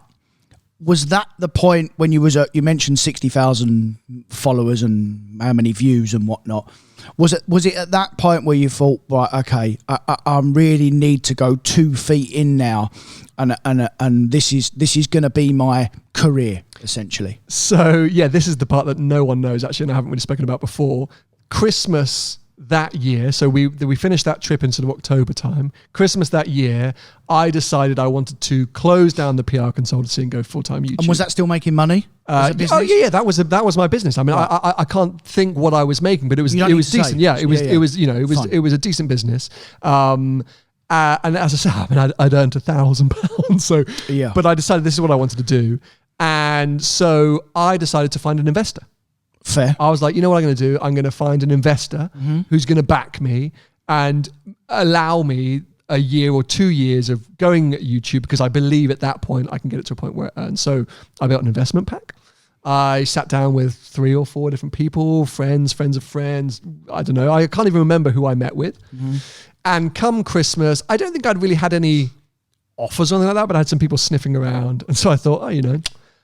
Was that the point when you mentioned 60,000 followers and how many views and whatnot? Was it at that point where you thought, right, okay, I really need to go 2 feet in now, and this is going to be my career essentially? So yeah, this is the part that no one knows actually, and I haven't really spoken about before. Christmas that year, so we finished that trip in sort of October time. Christmas that year, I decided I wanted to close down the PR consultancy and go full-time YouTube. And was that still making money? Oh yeah, that was my business. I mean, right. I can't think what I was making, but it was decent. Yeah, it was a decent business. And as I said, I mean, I'd earned £1,000. So, yeah. But I decided this is what I wanted to do, and so I decided to find an investor. Fair. I was like, you know what I'm going to do? I'm going to find an investor who's going to back me and allow me a year or 2 years of going at YouTube, because I believe at that point I can get it to a point where it earns. So I built an investment pack. I sat down with 3 or 4 different people, friends of friends. I don't know. I can't even remember who I met with. And come Christmas, I don't think I'd really had any offers or anything like that, but I had some people sniffing around. And so I thought,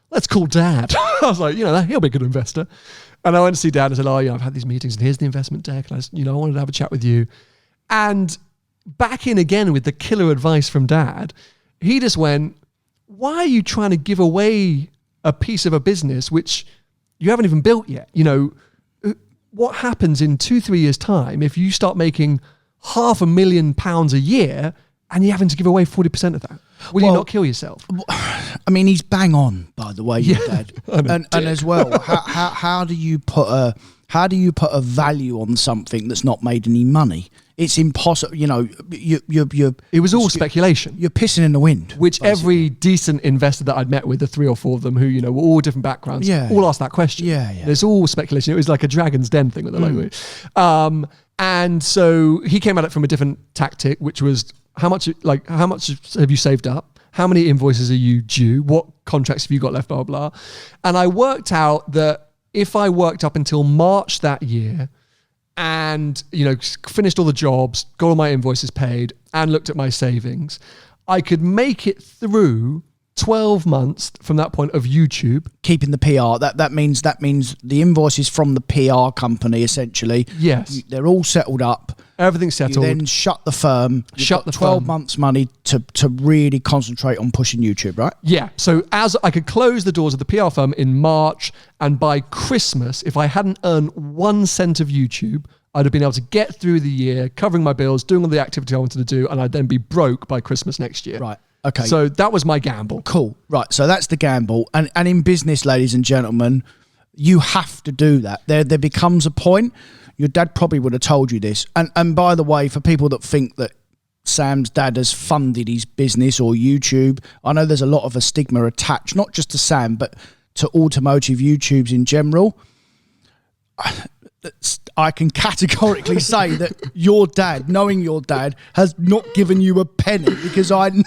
let's call Dad. I was like, he'll be a good investor. And I went to see Dad and said, I've had these meetings and here's the investment deck. And I wanted to have a chat with you. And back in again with the killer advice from Dad, he just went, why are you trying to give away a piece of a business which you haven't even built yet? What happens in 2-3 years time if you start making £500,000 a year and you're having to give away 40% of that? Will you not kill yourself? I mean, he's bang on, by the way, your dad. And as well, how do you put a value on something that's not made any money? It's impossible. You know, it was all speculation. You're pissing in the wind. Which basically every decent investor that I'd met with, the 3 or 4 of them who, you know, were all different backgrounds, all asked that question. Yeah. There's all speculation. It was like a Dragon's Den thing with the logo. And so he came at it from a different tactic, which was how much have you saved up? How many invoices are you due? What contracts have you got left? Blah, blah, blah. And I worked out that if I worked up until March that year and, you know, finished all the jobs, got all my invoices paid and looked at my savings, I could make it through 12 months from that point of YouTube. Keeping the PR. That means the invoices from the PR company, essentially. Yes. They're all settled up. Everything's settled. You then shut the firm. You've got 12 months money to really concentrate on pushing YouTube, right? Yeah. So as I could close the doors of the PR firm in March, and by Christmas, if I hadn't earned 1 cent of YouTube, I'd have been able to get through the year, covering my bills, doing all the activity I wanted to do, and I'd then be broke by Christmas next year. Right. Okay. So that was my gamble. Cool. Right. So that's the gamble. And in business, ladies and gentlemen, you have to do that. There becomes a point. Your dad probably would have told you this. And by the way, for people that think that Sam's dad has funded his business or YouTube, I know there's a lot of a stigma attached, not just to Sam, but to automotive YouTubes in general. I can categorically say that your dad, knowing your dad, has not given you a penny because I know.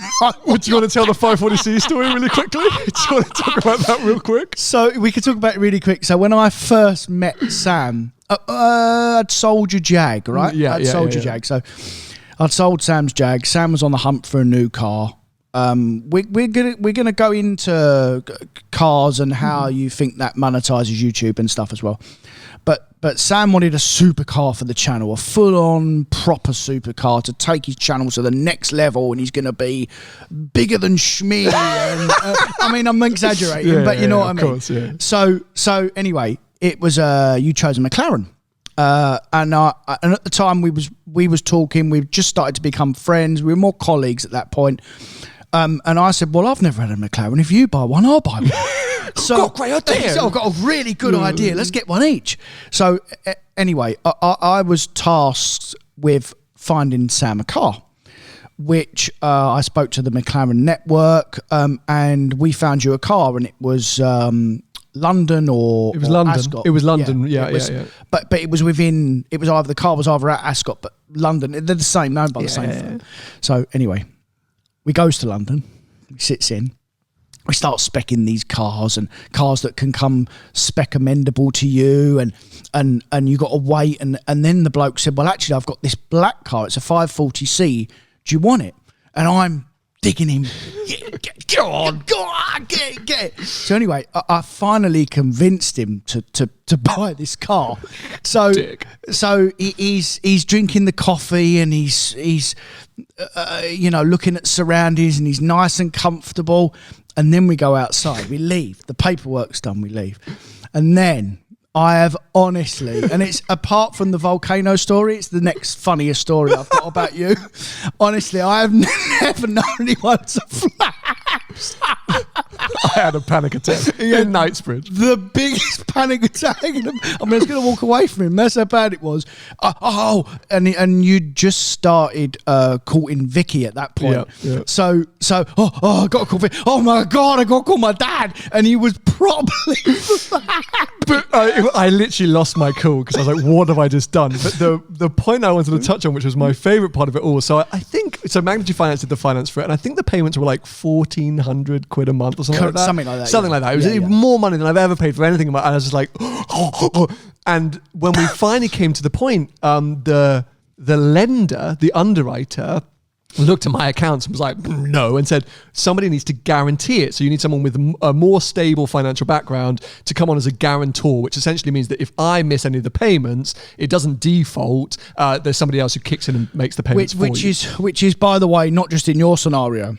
Do you want to tell the 540C story really quickly? Do you want to talk about that real quick? So we could talk about it really quick. So when I first met Sam, I'd sold your Jag, right? Yeah, I'd sold your Jag. So I'd sold Sam's Jag. Sam was on the hunt for a new car. We're gonna go into cars and how you think that monetizes YouTube and stuff as well. But Sam wanted a supercar for the channel, a full-on proper supercar to take his channel to the next level, and he's going to be bigger than Shmee. And, I mean, I'm exaggerating, but you know what I mean. Course, yeah. So anyway, it was you chose a McLaren, and at the time we was talking. We just started to become friends. We were more colleagues at that point. And I said, well, I've never had a McLaren. If you buy one, I'll buy one. So I've got a great idea. So I've got a really good idea. Let's get one each. So anyway, I was tasked with finding Sam a car, which I spoke to the McLaren network, and we found you a car, and it was London or London. Ascot. It was London. Yeah. But it was within. It was either the car was either at Ascot, but London. They're the same, known by the same firm. So anyway, we goes to London. He sits in. We start speccing these cars, and cars that can come spec amendable to you, and you got to wait. And then the bloke said, well, actually, I've got this black car. It's a 540C. Do you want it? And I'm digging him. Go on, get it. So anyway, I finally convinced him to buy this car. So he's drinking the coffee, and he's looking at surroundings, and he's nice and comfortable. And then we go outside, we leave, the paperwork's done, we leave. And then I have honestly, and it's apart from the volcano story, it's the next funniest story I've got about you. Honestly, I have never known anyone to flaps. I had a panic attack in Knightsbridge. The biggest panic attack. I mean, I was going to walk away from him. That's how bad it was. And you just started courting Vicky at that point. Yeah. So I got to call Vicky. Oh my God, I got to call my dad. And he was probably But I literally lost my cool because I was like, what have I just done? But the point I wanted to touch on, which was my favourite part of it all, so I think, so Magnitude Finance did the finance for it, and I think the payments were like 1,400 quid a month or something like that. Something like that. It was more money than I've ever paid for anything. And I was just like, and when we finally came to the point, the lender, the underwriter, looked at my accounts and was like, no, and said, somebody needs to guarantee it. So you need someone with a more stable financial background to come on as a guarantor, which essentially means that if I miss any of the payments, it doesn't default. There's somebody else who kicks in and makes the payments for you. Which is, by the way, not just in your scenario.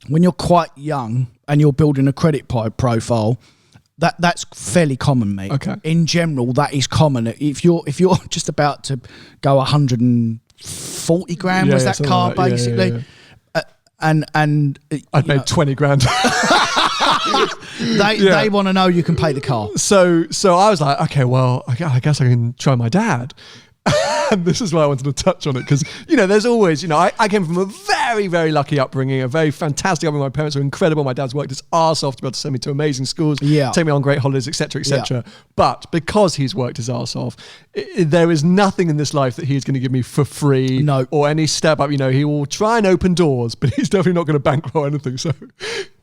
When you're quite young and you're building a credit profile, that's fairly common, mate. Okay. In general, that is common. If you're just about to go 140 grand was that car like that. Basically, and I'd made 20 grand. They want to know you can pay the car. So I was like, okay, well, I guess I can try my dad. And this is why I wanted to touch on it, because, you know, there's always, you know, I came from a very, very lucky upbringing, a very fantastic upbringing. My parents were incredible. My dad's worked his arse off to be able to send me to amazing schools, take me on great holidays, etc., etc. But because he's worked his arse off, there is nothing in this life that he's going to give me for free or any step up. You know, he will try and open doors, but he's definitely not going to bankroll anything. So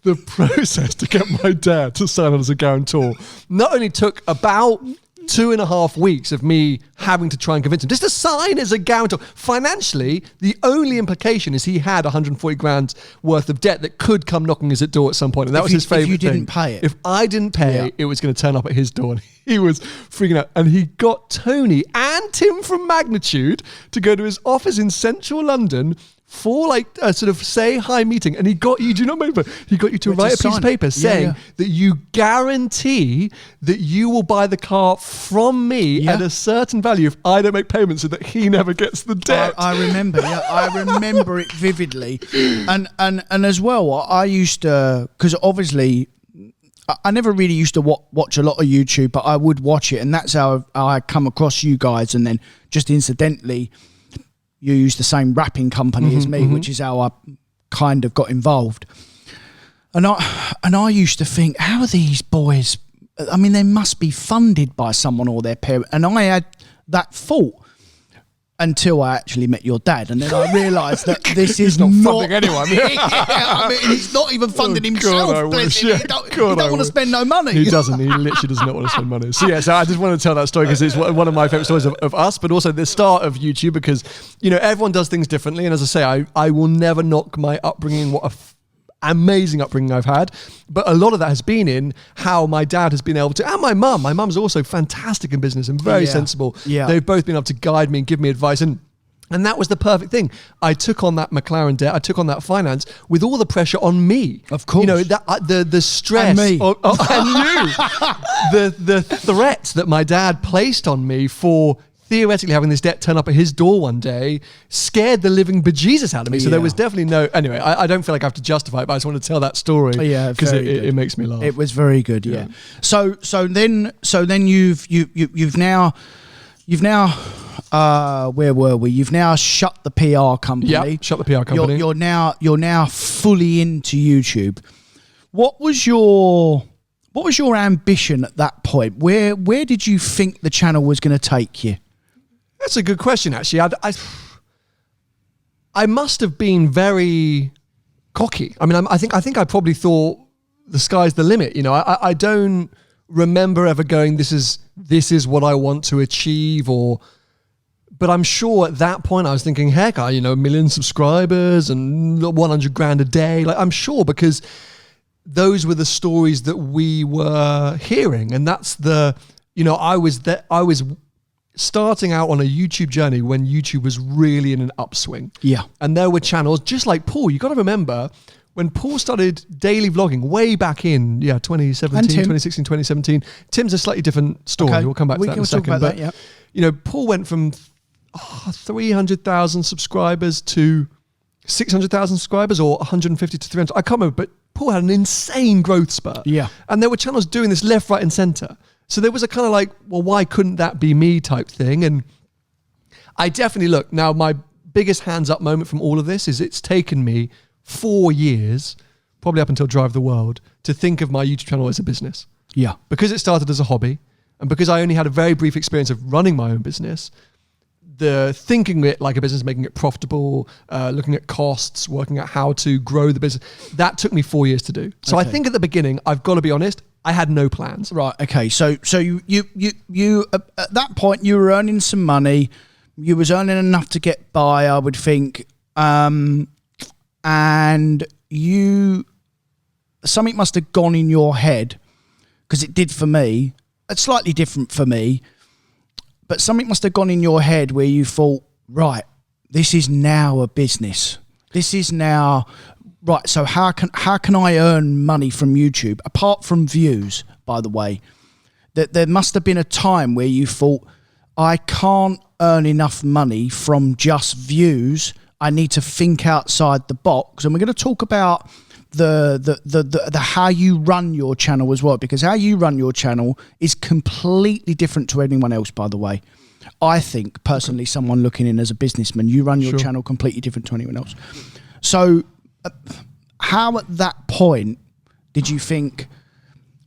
the process to get my dad to sign on as a guarantor not only took about 2.5 weeks of me having to try and convince him just to sign as a guarantor. Financially, the only implication is he had 140 grand worth of debt that could come knocking at door at some point, and that was his favorite thing. If you didn't pay it. If I didn't pay, it was going to turn up at his door, and he was freaking out. And he got Tony and Tim from Magnitude to go to his office in central London for like a sort of say hi meeting, and he got you, do you not remember? He got you to write a piece of paper saying that you guarantee that you will buy the car from me at a certain value if I don't make payments, so that he never gets the debt. I remember, I remember it vividly. And as well, I used to, because obviously I never really used to watch a lot of YouTube, but I would watch it, and that's how I come across you guys. And then just incidentally, you use the same wrapping company as me, which is how I kind of got involved. And I used to think, how are these boys? I mean, they must be funded by someone or their parent. And I had that thought until I actually met your dad, and then I realised that this is not funding anyone. I mean, he's not even funding himself. Bless him. He don't want to spend no money. He doesn't. He literally does not want to spend money. So so I just want to tell that story because it's one of my favourite stories of us, but also the start of YouTube, because, you know, everyone does things differently, and as I say, I will never knock my upbringing. What a amazing upbringing I've had, but a lot of that has been in how my dad has been able to, and my mum. My mum's also fantastic in business and very sensible. They've both been able to guide me and give me advice, and that was the perfect thing. I took on that McLaren debt, I took on that finance with all the pressure on me. Of course. You know, that the stress and me. And you. The threats that my dad placed on me for theoretically having this debt turn up at his door one day scared the living bejesus out of me. So there was definitely no... Anyway, I don't feel like I have to justify it, but I just want to tell that story because it makes me laugh. It was very good, So then you've now where were we? You've now shut the PR company. Yeah, shut the PR company. You're now fully into YouTube. What was your ambition at that point? Where did you think the channel was going to take you? That's a good question, actually. I must have been very cocky. I mean, I think I probably thought the sky's the limit. You know, I don't remember ever going, this is what I want to achieve, but I'm sure at that point I was thinking, heck, 1 million subscribers and 100 grand a day. Like, I'm sure, because those were the stories that we were hearing, and that's I was starting out on a YouTube journey when YouTube was really in an upswing. Yeah. And there were channels just like Paul. You got to remember when Paul started daily vlogging way back in 2017, 2016, 2017. Tim's a slightly different story. Okay. We'll come back to that in a second. But you know, Paul went from 300,000 subscribers to 600,000 subscribers, or 150 to 300. I can't remember, but Paul had an insane growth spurt. Yeah. And there were channels doing this left, right, and center. So there was a kind of like, well, why couldn't that be me type thing? And I definitely look, now my biggest hands up moment from all of this is it's taken me 4 years, probably up until Drive the World, to think of my YouTube channel as a business. Yeah. Because it started as a hobby, and because I only had a very brief experience of running my own business, the thinking it like a business, making it profitable, looking at costs, working out how to grow the business, that took me 4 years to do. So I think at the beginning, I've got to be honest, I had no plans. Right. Okay. So you at that point you were earning some money. You was earning enough to get by, I would think, and something must have gone in your head, because it did for me. It's slightly different for me, but something must have gone in your head where you thought, right, this is now a business. This is now. Right, so how can I earn money from YouTube, apart from views, by the way? That there must have been a time where you thought, I can't earn enough money from just views. I need to think outside the box. And we're going to talk about the how you run your channel as well, because how you run your channel is completely different to anyone else, by the way. I think, personally, someone looking in as a businessman, you run your channel completely different to anyone else. So how at that point did you think,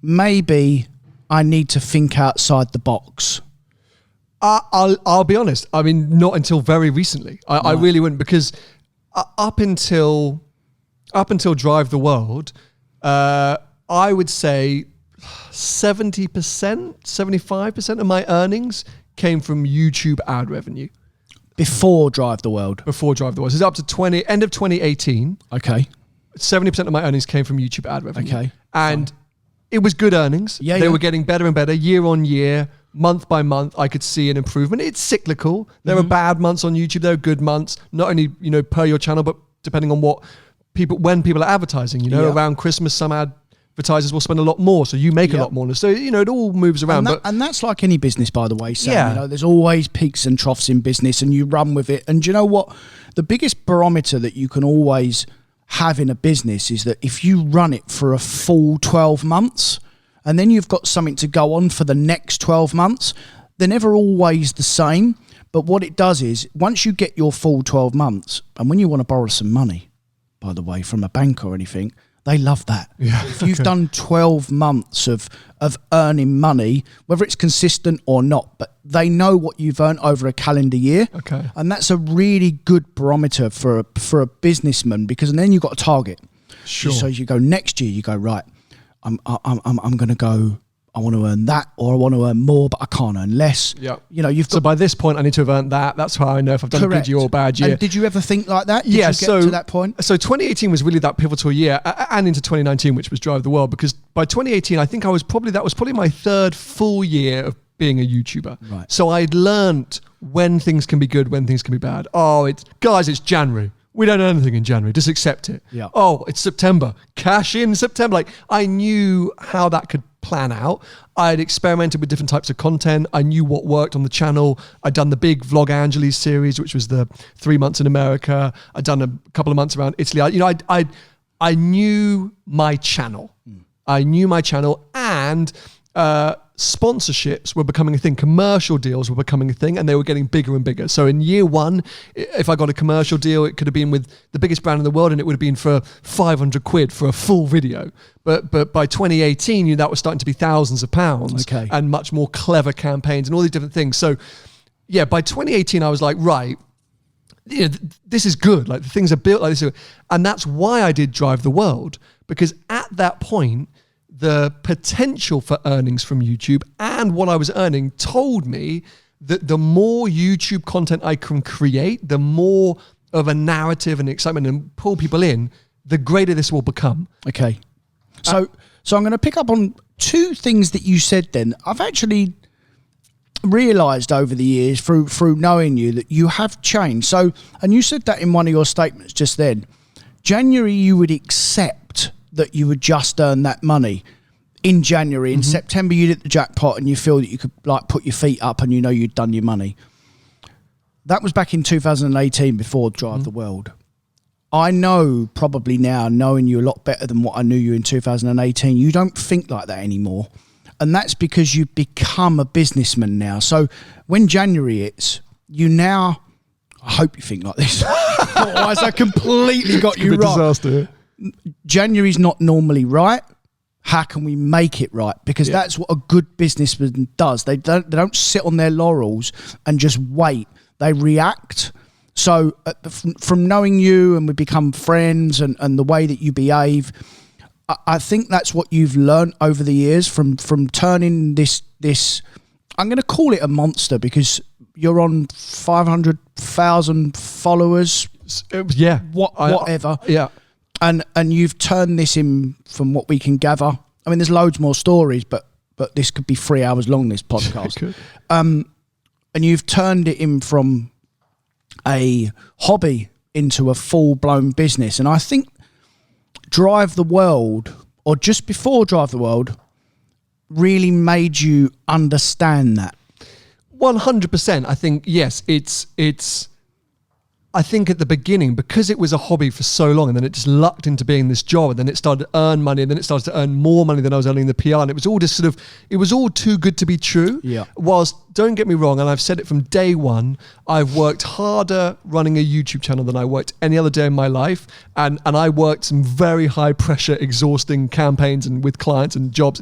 maybe I need to think outside the box? I'll be honest. I mean, not until very recently. I really wouldn't, because up until Drive the World, I would say 70%, 75% of my earnings came from YouTube ad revenue. Before Drive the World? Before Drive the World. So it's up to end of 2018. Okay. 70% of my earnings came from YouTube ad revenue. Okay. And it was good earnings. They were getting better and better year on year, month by month. I could see an improvement. It's cyclical. There are bad months on YouTube. There are good months, not only, per your channel, but depending on when people are advertising, around Christmas, some advertisers will spend a lot more. So you make a lot more. So, it all moves around. And that's like any business, by the way, Sam. There's always peaks and troughs in business, and you run with it. And do you know what? The biggest barometer that you can always have in a business is that if you run it for a full 12 months and then you've got something to go on for the next 12 months, they're never always the same. But what it does is, once you get your full 12 months, and when you want to borrow some money, by the way, from a bank or anything, they love that. If you've done 12 months of earning money, whether it's consistent or not, but they know what you've earned over a calendar year. Okay. And that's a really good barometer for a businessman, because then you've got a target. Sure. So you go next year, you go, right, I'm going to go, I want to earn that, or I want to earn more, but I can't earn less. Yeah. So by this point, I need to have earned that. That's how I know if I've done a good year or a bad year. And did you ever think like that? Did you get to that point? So 2018 was really that pivotal year, and into 2019, which was Drive the World, because by 2018, I think that was probably my third full year of being a YouTuber. Right. So I'd learned when things can be good, when things can be bad. Oh, it's January. We don't know anything in January. Just accept it. Yeah. Oh, it's September. Cash in September. Like, I knew how that could plan out. I'd experimented with different types of content. I knew what worked on the channel. I'd done the big Vlog Angeles series, which was the 3 months in America. I'd done a couple of months around Italy. I knew my channel. I knew my channel, and sponsorships were becoming a thing. Commercial deals were becoming a thing, and they were getting bigger and bigger. So in year one, if I got a commercial deal, it could have been with the biggest brand in the world, and it would have been for 500 quid for a full video. But by 2018, that was starting to be thousands of pounds, and much more clever campaigns and all these different things. So yeah, by 2018, I was like, right, this is good. Like, the things are built like this. And that's why I did Drive the World, because at that point, the potential for earnings from YouTube and what I was earning told me that the more YouTube content I can create, the more of a narrative and excitement and pull people in, the greater this will become. Okay. So I'm going to pick up on two things that you said then. I've actually realised over the years through knowing you that you have changed. So, and you said that in one of your statements just then. January, you would accept that you would just earn that money in January. In September, you'd hit the jackpot and you feel that you could like put your feet up and you'd done your money. That was back in 2018 before Drive the World. I know probably now, knowing you a lot better than what I knew you in 2018, you don't think like that anymore. And that's because you've become a businessman now. So when January hits, you now, I hope you think like this. Otherwise I completely got you wrong. Disaster. January's not normally right. How can we make it right? Because that's what a good businessman does. They don't sit on their laurels and just wait. They react. So from knowing you, and we become friends, and the way that you behave, I think that's what you've learned over the years from turning this. I'm going to call it a monster, because you're on 500,000 followers. Yeah. Whatever. Yeah. And you've turned this in, from what we can gather. I mean, there's loads more stories, but this could be 3 hours long, this podcast. And you've turned it in from a hobby into a full-blown business. And I think Drive the World, or just before Drive the World, really made you understand that. 100%. I think, yes, it's I think at the beginning, because it was a hobby for so long, and then it just lucked into being this job, and then it started to earn money, and then it started to earn more money than I was earning in the PR, and it was all just sort of, it was all too good to be true. Yeah. Whilst, don't get me wrong, and I've said it from day one, I've worked harder running a YouTube channel than I worked any other day in my life, and I worked some very high pressure, exhausting campaigns and with clients and jobs,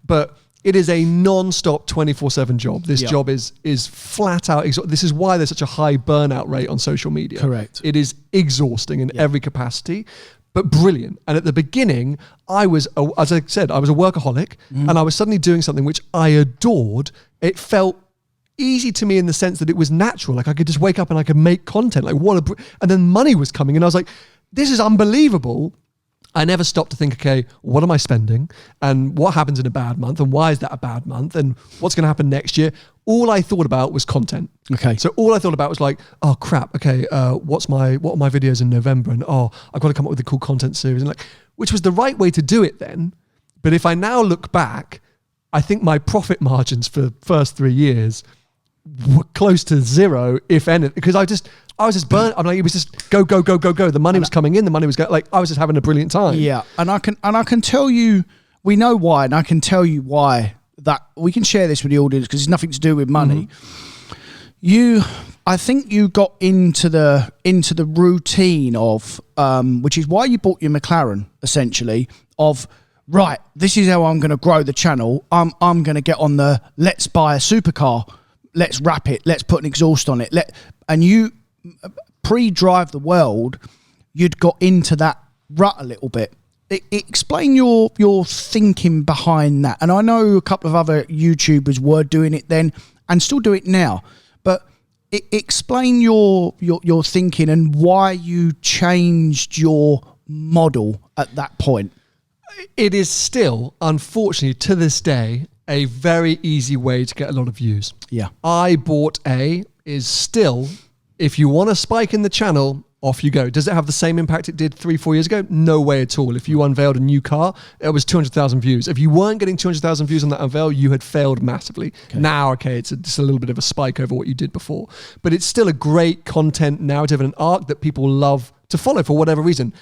but it is a non-stop 24/7 job. This job is flat out exhausting. This is why there's such a high burnout rate on social media. Correct. It is exhausting in every capacity, but brilliant. And at the beginning, as I said, I was a workaholic, and I was suddenly doing something which I adored. It felt easy to me in the sense that it was natural. Like I could just wake up and I could make content. And then money was coming, and I was like, this is unbelievable. I never stopped to think, okay, what am I spending? And what happens in a bad month? And why is that a bad month? And what's going to happen next year? All I thought about was content. Okay. So all I thought about was like, oh crap, okay, what are my videos in November? And I've got to come up with a cool content series. And which was the right way to do it then. But if I now look back, I think my profit margins for the first 3 years were close to zero, if any, because I was just burnt. I'm like, it was just go. The money was coming in. The money was going. Like I was just having a brilliant time. Yeah, and I can tell you, we know why, and I can tell you why. That we can share this with the audience because it's nothing to do with money. I think you got into the routine of, which is why you bought your McLaren essentially. Of right, this is how I'm going to grow the channel. I'm going to get on the let's buy a supercar, let's wrap it, let's put an exhaust on it. And you. Pre-Drive the World, you'd got into that rut a little bit. Explain your thinking behind that. And I know a couple of other YouTubers were doing it then and still do it now. But explain your thinking and why you changed your model at that point. It is still, unfortunately, to this day, a very easy way to get a lot of views. Yeah. I Bought A is still... If you want a spike in the channel, off you go. Does it have the same impact it did 3-4 years ago? No way at all. If you unveiled a new car, it was 200,000 views. If you weren't getting 200,000 views on that unveil, you had failed massively. Okay. Now, it's just a little bit of a spike over what you did before. But it's still a great content narrative and an arc that people love to follow for whatever reason.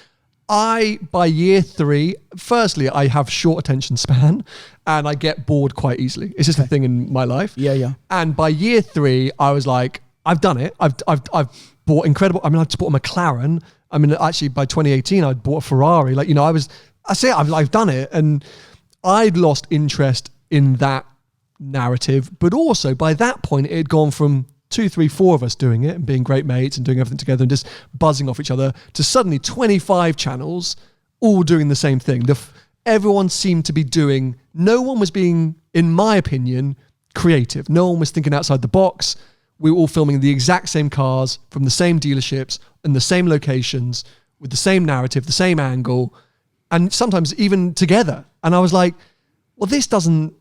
By year 3, firstly, I have short attention span and I get bored quite easily. It's just a thing in my life. Yeah. And by year 3, I was like, I've done it. I've bought incredible. I just bought a McLaren. Actually by 2018, I'd bought a Ferrari. I've done it. And I'd lost interest in that narrative. But also by that point, it had gone from 2, 3, 4 of us doing it and being great mates and doing everything together and just buzzing off each other to suddenly 25 channels all doing the same thing. Everyone seemed to be doing, no one was being, in my opinion, creative. No one was thinking outside the box. We were all filming the exact same cars from the same dealerships in the same locations with the same narrative, the same angle, and sometimes even together. And I was like, well, this doesn't,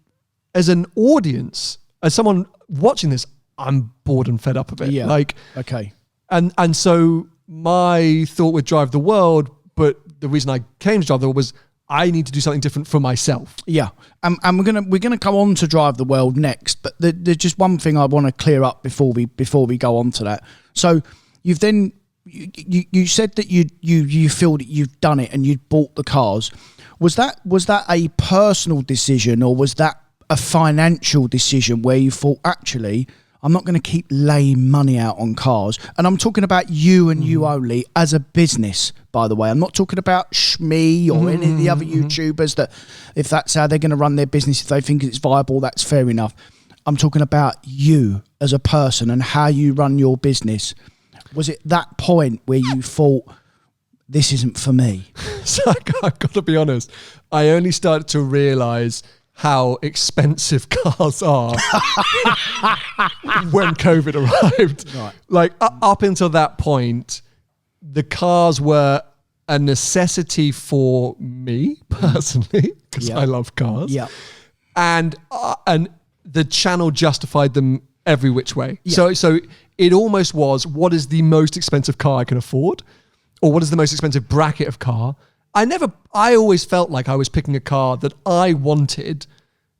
as an audience, as someone watching this, I'm bored and fed up of it. Yeah. Okay. And so my thought would Drive the World, but the reason I came to Drive the World was I need to do something different for myself. Yeah, and we're gonna come on to Drive the World next, but there's just one thing I want to clear up before we go on to that. So you've then you said that you feel that you've done it and you'd bought the cars. Was that a personal decision or was that a financial decision where you thought actually I'm not going to keep laying money out on cars? And I'm talking about you and you only as a business, by the way. I'm not talking about Shmee or any of the other YouTubers that if that's how they're going to run their business, if they think it's viable, that's fair enough. I'm talking about you as a person and how you run your business. Was it that point where you thought, this isn't for me? So I've got to be honest. I only started to realise how expensive cars are when COVID arrived. Right. Like up until that point, the cars were a necessity for me personally because I love cars. Yeah. And the channel justified them every which way. Yeah. So it almost was, what is the most expensive car I can afford? Or what is the most expensive bracket of car? I always felt like I was picking a car that I wanted,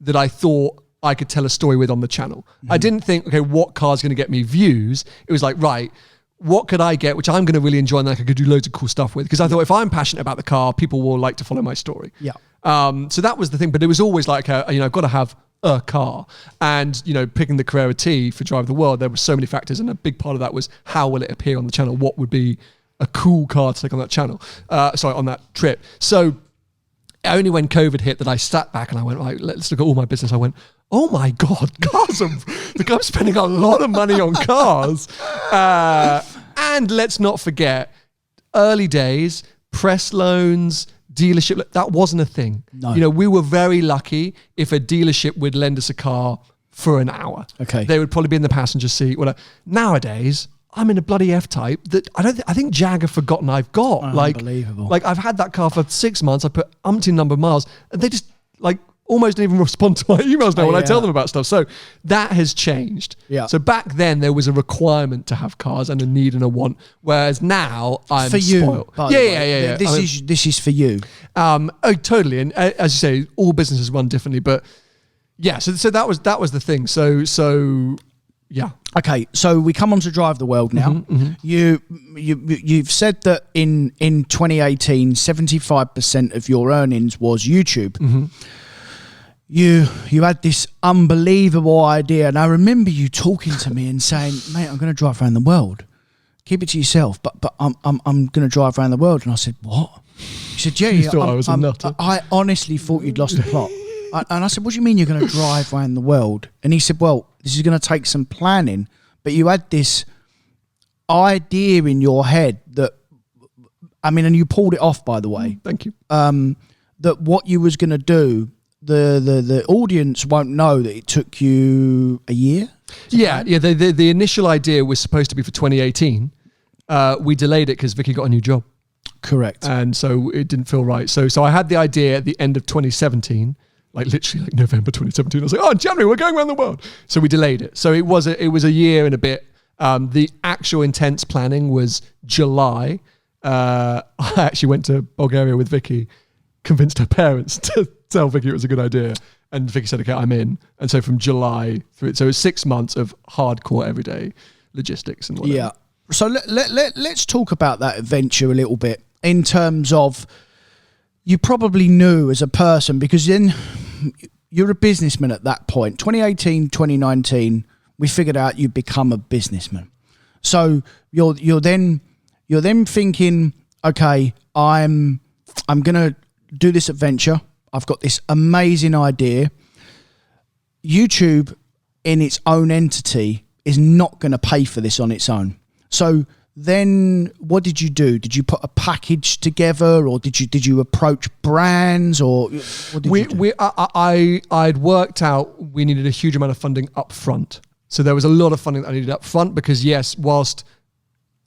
that I thought I could tell a story with on the channel. I didn't think, okay, what car's going to get me views? It was like, right, what could I get, which I'm going to really enjoy and that I could do loads of cool stuff with? Because I thought if I'm passionate about the car, people will like to follow my story. Yeah. So that was the thing, but it was always like, I've got to have a car. And, picking the Carrera T for Drive the World, there were so many factors. And a big part of that was how will it appear on the channel? What would be a cool car to take on that channel? On that trip. So only when COVID hit that I sat back and I went, right, let's look at all my business. I went, oh my God, cars. I'm spending a lot of money on cars. And let's not forget, early days, press loans, dealership, that wasn't a thing. No. We were very lucky if a dealership would lend us a car for an hour. Okay. They would probably be in the passenger seat. Nowadays, I'm in a bloody F-Type that I think Jag have forgotten I've got. Unbelievable. Like I've had that car for 6 months. I put umpteen number of miles and they just almost don't even respond to my emails now when I tell them about stuff. So that has changed. Yeah. So back then there was a requirement to have cars and a need and a want, whereas now I'm for you, spoiled. Yeah. This is for you. Totally. And as you say, all businesses run differently, but yeah. So that was the thing. So yeah. Okay, so we come on to Drive the World now. You've said that in 2018, 75% of your earnings was YouTube. You had this unbelievable idea, and I remember you talking to me and saying, "Mate, I'm going to drive around the world. Keep it to yourself, but I'm going to drive around the world." And I said, "What?" You said, "Yeah, you thought I was a nutter. I honestly thought you'd lost the plot." And I said, "What do you mean you're going to drive around the world?" And he said, "Well, this is going to take some planning, but you had this idea in your head that, and you pulled it off, by the way. Thank you. That what you was going to do, the audience won't know that it took you a year. Yeah. The initial idea was supposed to be for 2018. We delayed it because Vicky got a new job. Correct. And so it didn't feel right. So I had the idea at the end of 2017. Literally November 2017. I was like, in January, we're going around the world. So we delayed it. So it was a year and a bit. The actual intense planning was July. I actually went to Bulgaria with Vicky, convinced her parents to tell Vicky it was a good idea. And Vicky said, okay, I'm in. And so from July through it. So it was 6 months of hardcore everyday logistics and whatever. Yeah. So let's talk about that adventure a little bit in terms of, you probably knew as a person, because then you're a businessman at that point. 2018, 2019, we figured out you'd become a businessman. So you're then thinking, okay, I'm going to do this adventure. I've got this amazing idea. YouTube in its own entity is not going to pay for this on its own. So then what did you do? Did you put a package together, or did you approach brands, or what did you do? I'd worked out we needed a huge amount of funding up front. So there was a lot of funding that I needed up front because, yes, whilst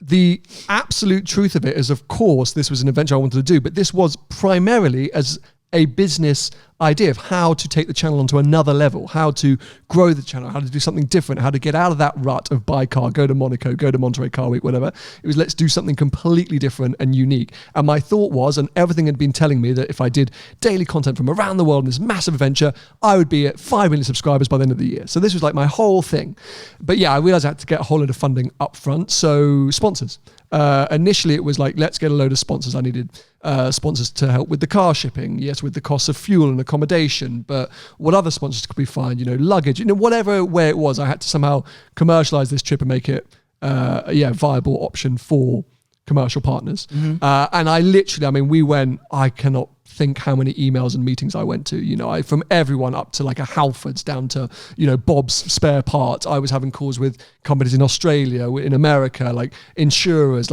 the absolute truth of it is, of course, this was an adventure I wanted to do, but this was primarily as a business idea of how to take the channel onto another level, how to grow the channel, how to do something different, how to get out of that rut of buy car, go to Monaco, go to Monterey Car Week, whatever. It was, let's do something completely different and unique. And my thought was, and everything had been telling me, that if I did daily content from around the world in this massive adventure, I would be at 5 million subscribers by the end of the year. So this was like my whole thing. But yeah, I realized I had to get a whole load of funding up front. So sponsors. Initially, it was like, let's get a load of sponsors. I needed sponsors to help with the car shipping, yes, with the cost of fuel and accommodation, but what other sponsors could we find? Luggage, whatever way it was, I had to somehow commercialize this trip and make it a viable option for commercial partners. And I literally, we went, I cannot think how many emails and meetings I went to, from everyone up to like a Halfords down to, Bob's Spare Parts. I was having calls with companies in Australia, in America, like insurers,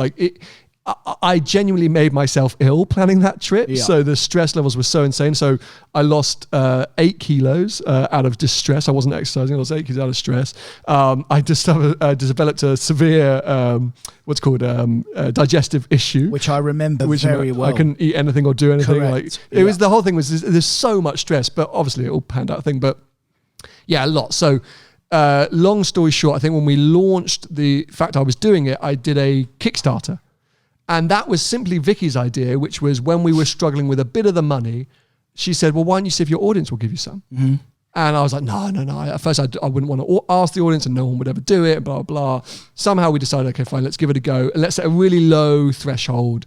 I genuinely made myself ill planning that trip. Yeah. So the stress levels were so insane. So I lost 8 kilos out of distress. I wasn't exercising. I lost 8 kilos out of stress. I developed a severe, digestive issue. Which I remember very well. I couldn't eat anything or do anything. Correct. It was, the whole thing was, there's so much stress, but obviously it all panned out a thing. But yeah, a lot. So long story short, I think when we launched the fact I was doing it, I did a Kickstarter. And that was simply Vicky's idea, which was when we were struggling with a bit of the money, she said, well, why don't you see if your audience will give you some? And I was like, no. At first, I wouldn't want to ask the audience, and no one would ever do it, blah, blah. Somehow we decided, okay, fine, let's give it a go. And let's set a really low threshold.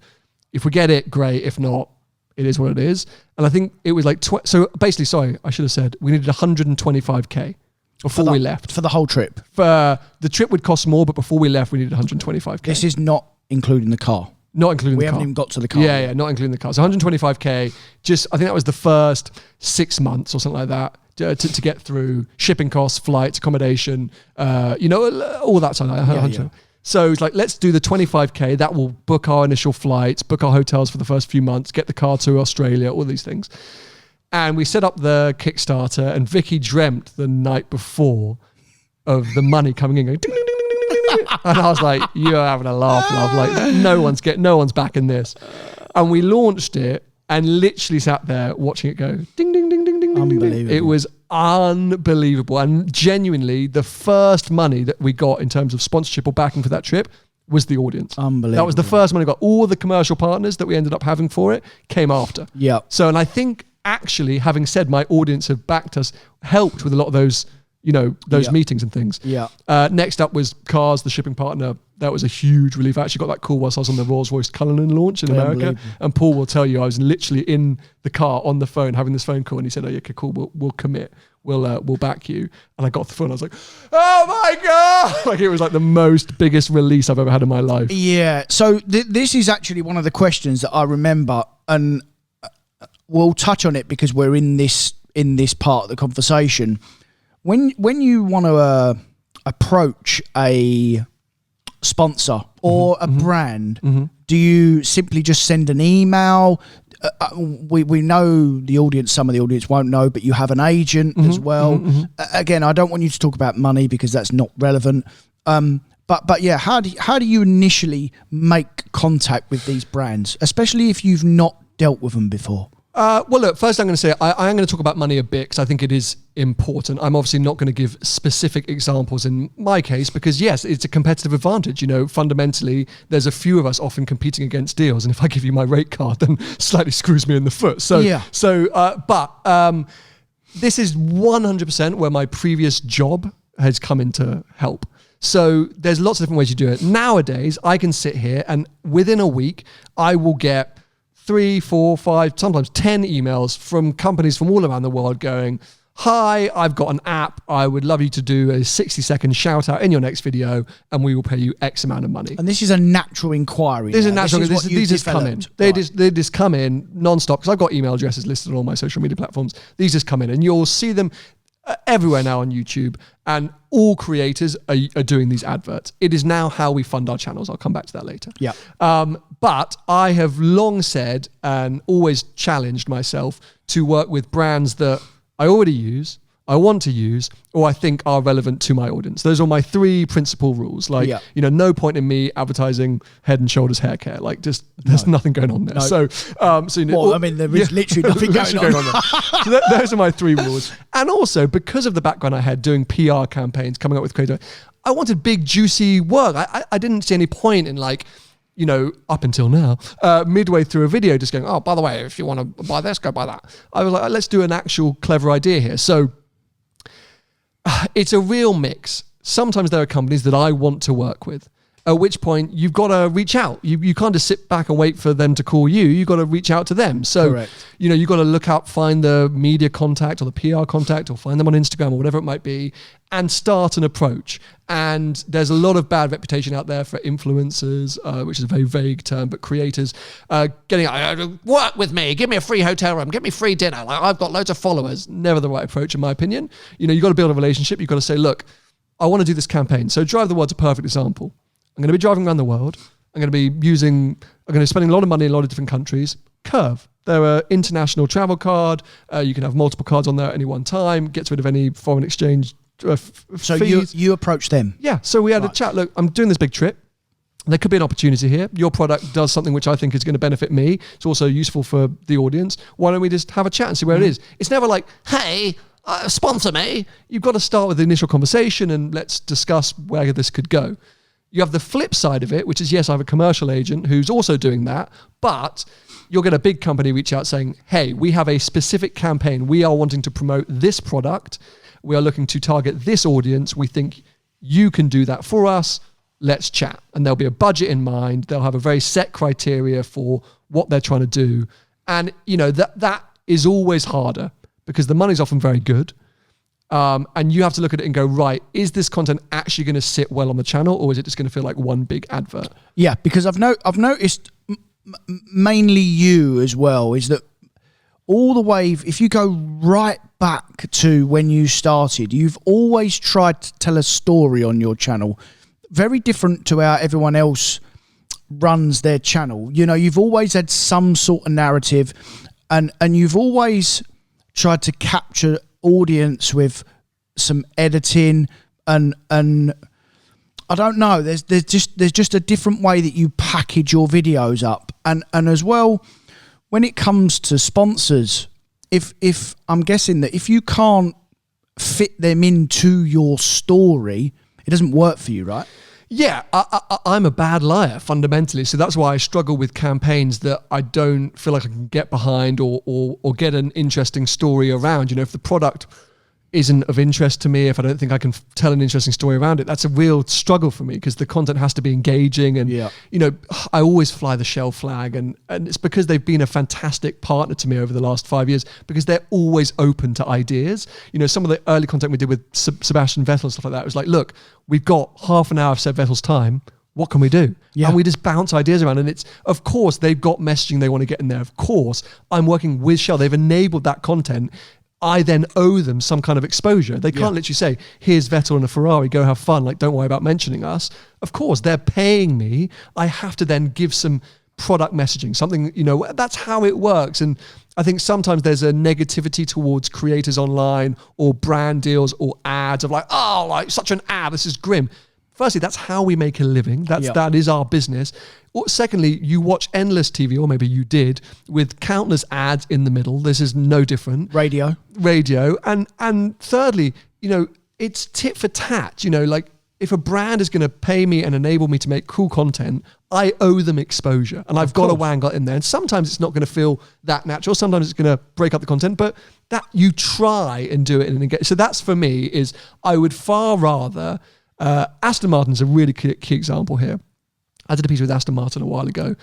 If we get it, great. If not, it is what it is. And I think it was like, so basically, sorry, I should have said, we needed 125K before we left. For the whole trip? The trip would cost more, but before we left, we needed 125K. This is not including the car. Not including the car. We haven't even got to the car. Yeah, not including the car. So 125K, I think that was the first 6 months or something like that to get through shipping costs, flights, accommodation, all that sort of thing. So it's like, let's do the 25K. That will book our initial flights, book our hotels for the first few months, get the car to Australia, all these things. And we set up the Kickstarter, and Vicky dreamt the night before of the money coming in, going ding, ding, ding, ding, ding, ding, ding. And I was like, you're having a laugh, love. Like, no one's backing this. And we launched it and literally sat there watching it go ding, ding, ding, ding, ding, ding, ding. It was unbelievable. And genuinely, the first money that we got in terms of sponsorship or backing for that trip was the audience. Unbelievable. That was the first money we got. All the commercial partners that we ended up having for it came after. Yeah. So, and I think actually, having said my audience have backed us, helped with a lot of those, meetings and things. Yeah. Next up was Cars, the shipping partner. That was a huge relief. I actually got that call whilst I was on the Rolls-Royce Cullinan launch in America. And Paul will tell you, I was literally in the car on the phone having this phone call, and he said, "Oh yeah, okay, cool. We'll commit. We'll back you." And I got off the phone. I was like, "Oh my god!" Like, it was like the biggest release I've ever had in my life. Yeah. So this is actually one of the questions that I remember, and we'll touch on it because we're in this part of the conversation. When you want to approach a sponsor or a brand, do you simply just send an email? We know the audience, some of the audience won't know, but you have an agent as well. Again, I don't want you to talk about money because that's not relevant. But yeah, how do you initially make contact with these brands, especially if you've not dealt with them before? Well, look, first I'm going to say I am going to talk about money a bit because I think it is important. I'm obviously not going to give specific examples in my case because, yes, it's a competitive advantage. Fundamentally, there's a few of us often competing against deals. And if I give you my rate card, then slightly screws me in the foot. But this is 100% where my previous job has come in to help. So there's lots of different ways you do it. Nowadays, I can sit here and within a week, I will get 3, 4, 5, sometimes 10 emails from companies from all around the world going, "Hi, I've got an app. I would love you to do a 60-second shout out in your next video and we will pay you X amount of money." And this is a natural inquiry. These just come in. They just come in non-stop because I've got email addresses listed on all my social media platforms. These just come in and you'll see them everywhere now on YouTube, and all creators are doing these adverts. It is now how we fund our channels. I'll come back to that later. Yeah. But I have long said and always challenged myself to work with brands that I already use, I want to use, or I think are relevant to my audience. Those are my 3 principal rules. Like, no point in me advertising Head and Shoulders hair care. Like, just there's nothing going on there. No. There is literally nothing going on there. So those are my 3 rules. And also, because of the background I had doing PR campaigns, coming up with creative, I wanted big, juicy work. I didn't see any point in up until now, midway through a video, just going, "Oh, by the way, if you want to buy this, go buy that." I was like, let's do an actual clever idea here. So it's a real mix. Sometimes there are companies that I want to work with, at which point you've got to reach out. You can't just sit back and wait for them to call you. You've got to reach out to them. So, correct. You've got to look up, find the media contact or the PR contact or find them on Instagram or whatever it might be and start an approach. And there's a lot of bad reputation out there for influencers, which is a very vague term, but creators getting, "Work with me, give me a free hotel room, give me free dinner. Like, I've got loads of followers." Never the right approach, in my opinion. You've got to build a relationship. You've got to say, "Look, I want to do this campaign." So Drive the World's a perfect example. I'm going to be driving around the world. I'm going to be spending a lot of money in a lot of different countries. Curve. They're an international travel card. You can have multiple cards on there at any one time. Gets rid of any foreign exchange So fees. you approached them? Yeah. So we had a chat. "Look, I'm doing this big trip. There could be an opportunity here. Your product does something which I think is going to benefit me. It's also useful for the audience. Why don't we just have a chat and see where it is?" It's never like, "Hey, sponsor me." You've got to start with the initial conversation and let's discuss where this could go. You have the flip side of it, which is, yes, I have a commercial agent who's also doing that, but you'll get a big company reach out saying, hey, we have a specific campaign. We are wanting to promote this product. We are looking to target this audience. We think you can do that for us. Let's chat. And there'll be a budget in mind. They'll have a very set criteria for what they're trying to do. And, that is always harder because the money's often very good. And you have to look at it and go, right, is this content actually going to sit well on the channel, or is it just going to feel like one big advert? Yeah, because I've noticed mainly you as well, is that all the way, if you go right back to when you started, you've always tried to tell a story on your channel. Very different to how everyone else runs their channel. You've always had some sort of narrative, and you've always tried to capture audience with some editing and I don't know, there's just a different way that you package your videos up, and as well when it comes to sponsors, if I'm guessing that if you can't fit them into your story, it doesn't work for you, right? Yeah, I'm a bad liar fundamentally, so that's why I struggle with campaigns that I don't feel like I can get behind or get an interesting story around. If the product isn't of interest to me, if I don't think I can tell an interesting story around it, that's a real struggle for me because the content has to be engaging. And, I always fly the Shell flag, and it's because they've been a fantastic partner to me over the last 5 years because they're always open to ideas. Some of the early content we did with Sebastian Vettel and stuff like that, it was like, look, we've got half an hour of Seb Vettel's time. What can we do? Yeah. And we just bounce ideas around. And it's, of course, they've got messaging they want to get in there. Of course, I'm working with Shell. They've enabled that content. I then owe them some kind of exposure. They can't literally say, here's Vettel and a Ferrari, go have fun. Like, don't worry about mentioning us. Of course, they're paying me. I have to then give some product messaging, something, that's how it works. And I think sometimes there's a negativity towards creators online or brand deals or ads of like, oh, like such an ad, this is grim. Firstly, that's how we make a living. That is our business. Secondly, you watch endless TV, or maybe you did, with countless ads in the middle. This is no different. Radio. And thirdly, it's tit for tat. Like if a brand is going to pay me and enable me to make cool content, I owe them exposure, and I've got to wangle in there. And sometimes it's not going to feel that natural. Sometimes it's going to break up the content, but that you try and do it and get. So that's for me is I would far rather. Aston Martin's a really key example here. I did a piece with Aston Martin a while ago,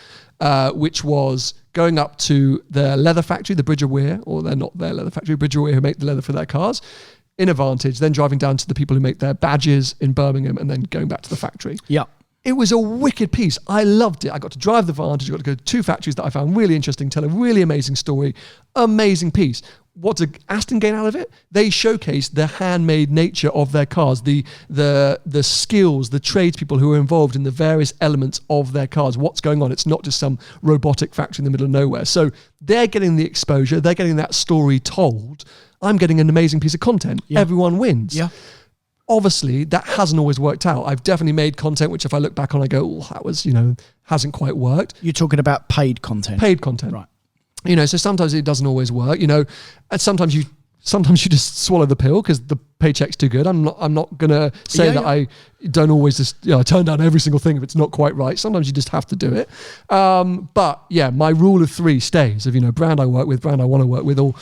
which was going up to their leather factory, the Bridger Weir, or they're not their leather factory, Bridger Weir, who make the leather for their cars, in a Vantage, then driving down to the people who make their badges in Birmingham, and then going back to the factory. Yeah. It was a wicked piece. I loved it. I got to drive the Vantage, I got to go to two factories that I found really interesting, tell a really amazing story, amazing piece. What did Aston gain out of it? They showcased the handmade nature of their cars, the skills, the tradespeople who are involved in the various elements of their cars, what's going on. It's not just some robotic factory in the middle of nowhere. So they're getting the exposure, they're getting that story told. I'm getting an amazing piece of content. Yeah. Everyone wins. Yeah. Obviously, that hasn't always worked out. I've definitely made content which if I look back on, I go, oh, that was, hasn't quite worked. You're talking about paid content. Paid content. Right. So sometimes it doesn't always work, and sometimes you just swallow the pill because the paycheck's too good. I'm not going to say that I don't always just, I turn down every single thing if it's not quite right. Sometimes you just have to do it. But yeah, my rule of three stays of, brand I work with, brand I want to work with, or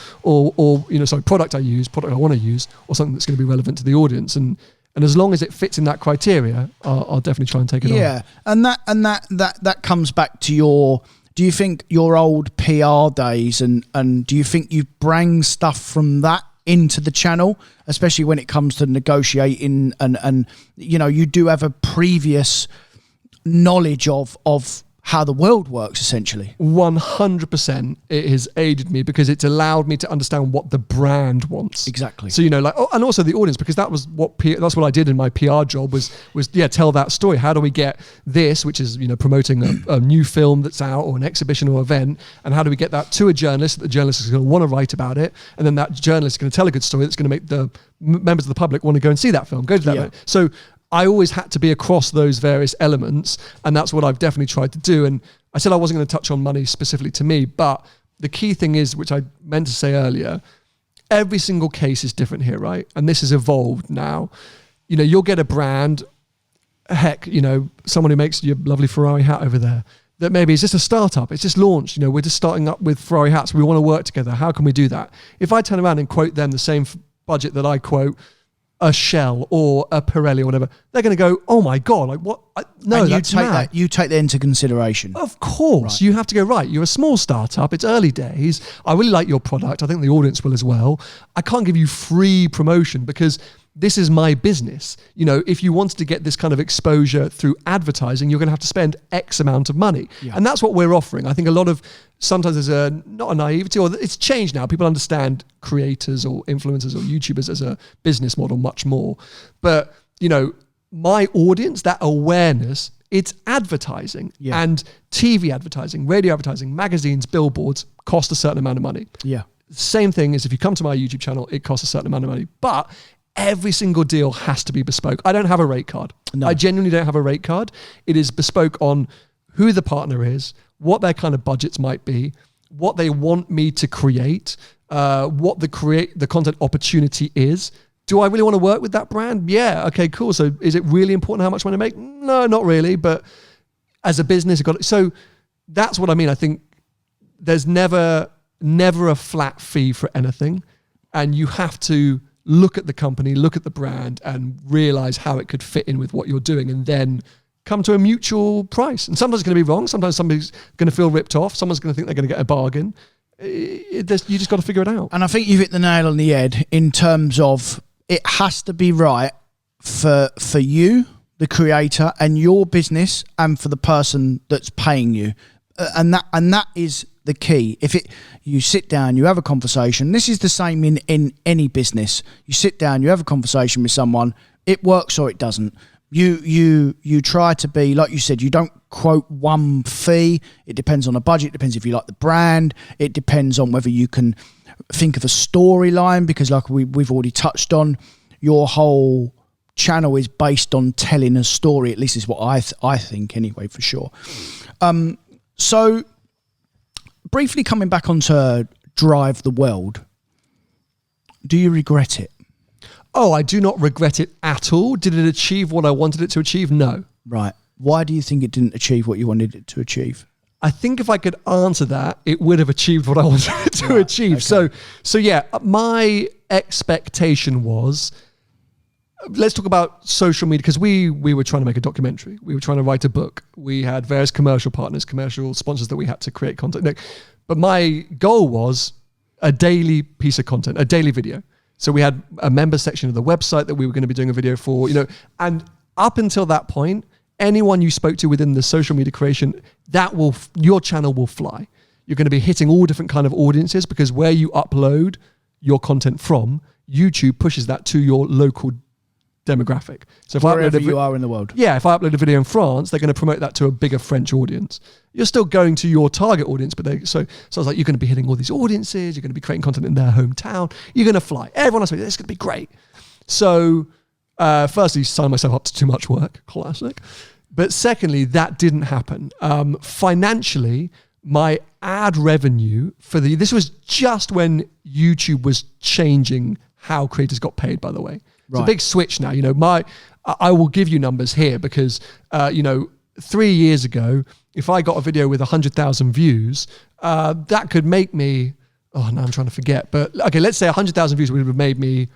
product I use, product I want to use, or something that's going to be relevant to the audience. And as long as it fits in that criteria, I'll definitely try and take it on. Yeah. And that comes back to your, do you think your old PR days and do you think you bring stuff from that into the channel, especially when it comes to negotiating and you do have a previous knowledge of how the world works, essentially? 100% it has aided me because it's allowed me to understand what the brand wants. Exactly. So, and also the audience, because that's what I did in my PR job was tell that story. How do we get this, which is, promoting a new film that's out or an exhibition or event, and how do we get that to a journalist that the journalist is going to want to write about it, and then that journalist is going to tell a good story that's going to make the members of the public want to go and see that film, go to that event. So I always had to be across those various elements, and that's what I've definitely tried to do. And I said I wasn't going to touch on money specifically to me, but the key thing is, which I meant to say earlier, every single case is different here, right? And this has evolved now. You'll get a brand, heck, someone who makes your lovely Ferrari hat over there. that maybe is just a startup. It's just launched. You know, we're just starting up with Ferrari hats. We want to work together. How can we do that? If I turn around and quote them the same budget that I quote a Shell or a Pirelli or whatever, they're going to go, oh my God, like what? No, and that's mad. You take that into consideration. Of course, you have to go, right, you're a small startup, it's early days, I really like your product, I think the audience will as well. I can't give you free promotion because this is my business. You know, if you wanted to get this kind of exposure through advertising, you're going to have to spend X amount of money. Yeah. And that's what we're offering. I think sometimes there's not a naivety, or it's changed now. People understand creators or influencers or YouTubers as a business model much more. But, you know, my audience, that awareness, it's advertising and TV advertising, radio advertising, magazines, billboards cost a certain amount of money. Yeah. Same thing is if you come to my YouTube channel, it costs a certain amount of money. But every single deal has to be bespoke. I don't have a rate card. No. I genuinely don't have a rate card. It is bespoke on who the partner is, what their kind of budgets might be, what they want me to create, what the content opportunity is. Do I really want to work with that brand? Yeah. Okay, cool. So is it really important how much money I make? No, not really. But as a business, so that's what I mean. I think there's never a flat fee for anything. And you have to look at the company, look at the brand, and realize how it could fit in with what you're doing, and then come to a mutual price. And sometimes it's going to be wrong. Sometimes somebody's going to feel ripped off. Someone's going to think they're going to get a bargain. You just got to figure it out. And I think you've hit the nail on the head in terms of it has to be right for you, the creator, and your business, and for the person that's paying you. And that is the key. If you sit down, you have a conversation. This is the same in any business. You sit down, you have a conversation with someone. It works or it doesn't. You try to be, like you said, you don't quote one fee. It depends on the budget. It depends if you like the brand. It depends on whether you can think of a storyline, because like we've already touched on, your whole channel is based on telling a story. At least is what I think anyway, for sure. So briefly coming back onto Drive the World, do you regret it? Oh, I do not regret it at all. Did it achieve what I wanted it to achieve? No. Right. Why do you think it didn't achieve what you wanted it to achieve? I think if I could answer that, it would have achieved what I wanted it to achieve. Okay. So yeah, my expectation was, let's talk about social media, because we were trying to make a documentary. We were trying to write a book. We had various commercial partners, commercial sponsors that we had to create content. But my goal was a daily piece of content, a daily video. So we had a member section of the website that we were going to be doing a video for, and up until that point, anyone you spoke to within the social media creation, your channel will fly. You're going to be hitting all different kind of audiences, because where you upload your content from, YouTube pushes that to your local demographic. So if wherever you are in the world. Yeah, if I upload a video in France, they're going to promote that to a bigger French audience. You're still going to your target audience, but so I was like, you're going to be hitting all these audiences, you're going to be creating content in their hometown, you're going to fly. Everyone else, it's going to be great. So firstly, signed myself up to too much work, classic. But secondly, that didn't happen. Financially, my ad revenue this was just when YouTube was changing how creators got paid, by the way. It's a big switch now. I will give you numbers here because, 3 years ago, if I got a video with 100,000 views, that could make me, now I'm trying to forget, but okay, let's say 100,000 views would have made me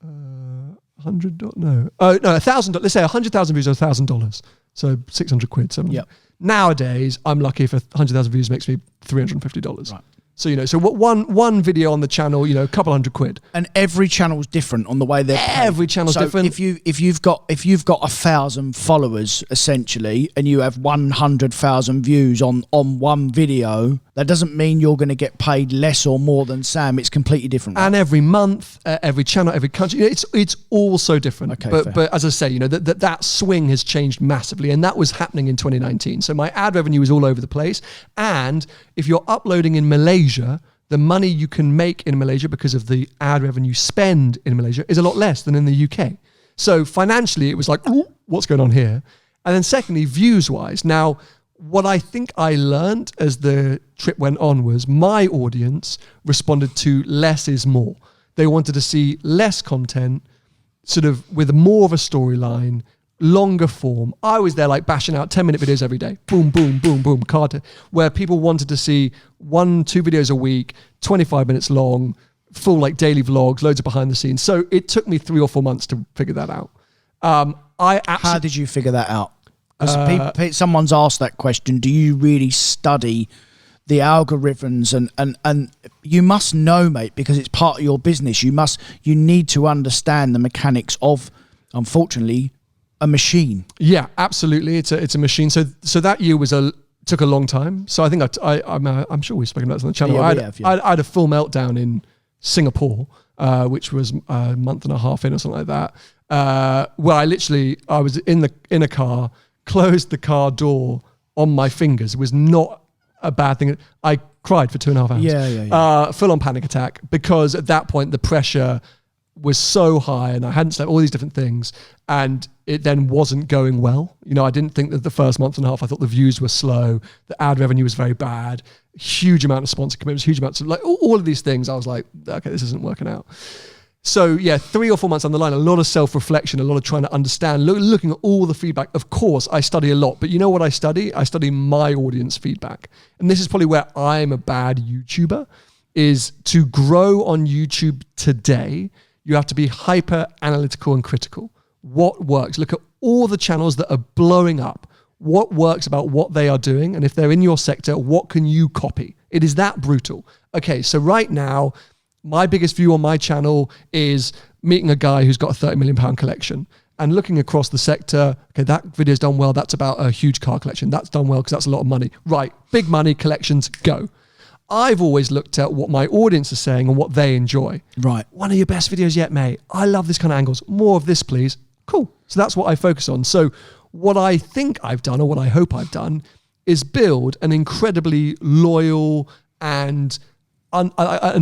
$1,000. Let's say 100,000 views are $1,000. So 600 quid. Yep. Nowadays, I'm lucky if 100,000 views makes me $350. Right. So, so what one video on the channel, a couple $100. And every channel's different on the way they're paid. Every channel's different. If you've got 1,000 followers essentially, and you have 100,000 views on one video, that doesn't mean you're going to get paid less or more than Sam. It's completely different. Right? And every month, every channel, every country, it's all so different. Okay, but as I say, that swing has changed massively, and that was happening in 2019. So my ad revenue is all over the place, and if you're uploading in Malaysia, the money you can make in Malaysia because of the ad revenue spend in Malaysia is a lot less than in the UK. So financially, it was like, ooh, what's going on here? And then secondly, views-wise. Now, what I think I learned as the trip went on was my audience responded to less is more. They wanted to see less content, sort of with more of a storyline, longer form. I was there like bashing out 10-minute videos every day. Boom, boom, boom, boom, card. Where people wanted to see 1-2 videos a week, 25 minutes long, full like daily vlogs, loads of behind the scenes. So it took me 3 or 4 months to figure that out. How did you figure that out? Because someone's asked that question. Do you really study the algorithms and you must know, mate, because it's part of your business. You need to understand the mechanics of, unfortunately, a machine. Yeah, absolutely. It's a machine. So that year took a long time. So I think I'm sure we've spoken about this on the channel. Yeah, I had a full meltdown in Singapore, which was a month and a half in or something like that. Where I was in a car, closed the car door on my fingers. It was not a bad thing. I cried for 2.5 hours. Yeah. Full on panic attack, because at that point the pressure was so high and I hadn't slept, all these different things, and it then wasn't going well. You know, I didn't think that the first month and a half, I thought the views were slow, the ad revenue was very bad, huge amount of sponsor commitments, huge amounts of like all of these things. I was like, okay, this isn't working out. So yeah, 3 or 4 months down the line, a lot of self-reflection, a lot of trying to understand, looking at all the feedback. Of course, I study a lot, but you know what I study? I study my audience feedback. And this is probably where I'm a bad YouTuber, is to grow on YouTube today, you have to be hyper analytical and critical. What works? Look at all the channels that are blowing up. What works about what they are doing? And if they're in your sector, what can you copy? It is that brutal. Okay, so right now, my biggest view on my channel is meeting a guy who's got a £30 million collection and looking across the sector. Okay, that video's done well. That's about a huge car collection. That's done well because that's a lot of money. Right, big money, collections, go. I've always looked at what my audience is saying and what they enjoy. Right. One of your best videos yet, mate. I love this kind of angles. More of this, please. Cool. So that's what I focus on. So what I think I've done, or what I hope I've done, is build an incredibly loyal and an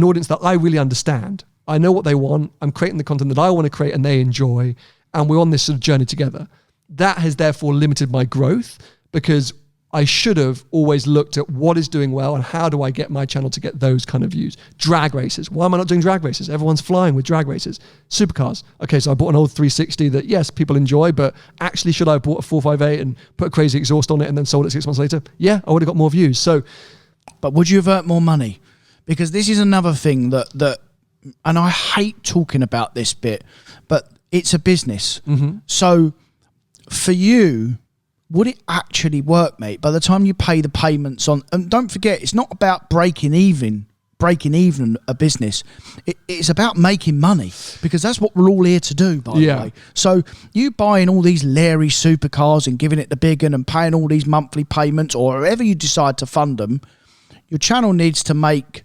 audience that I really understand. I know what they want. I'm creating the content that I want to create and they enjoy. And we're on this sort of journey together. That has therefore limited my growth, because I should have always looked at what is doing well and how do I get my channel to get those kind of views. Drag races. Why am I not doing drag races? Everyone's flying with drag races. Supercars. Okay, so I bought an old 360 that, yes, people enjoy, but actually should I have bought a 458 and put a crazy exhaust on it and then sold it 6 months later? Yeah, I would have got more views. So, but would you have earned more money? Because this is another thing that and I hate talking about this bit, but it's a business. Mm-hmm. So for you, would it actually work, mate? By the time you pay the payments on, and don't forget, it's not about breaking even a business. It's about making money, because that's what we're all here to do, by the way. So you buying all these Larry supercars and giving it the big one and paying all these monthly payments, or however you decide to fund them, your channel needs to make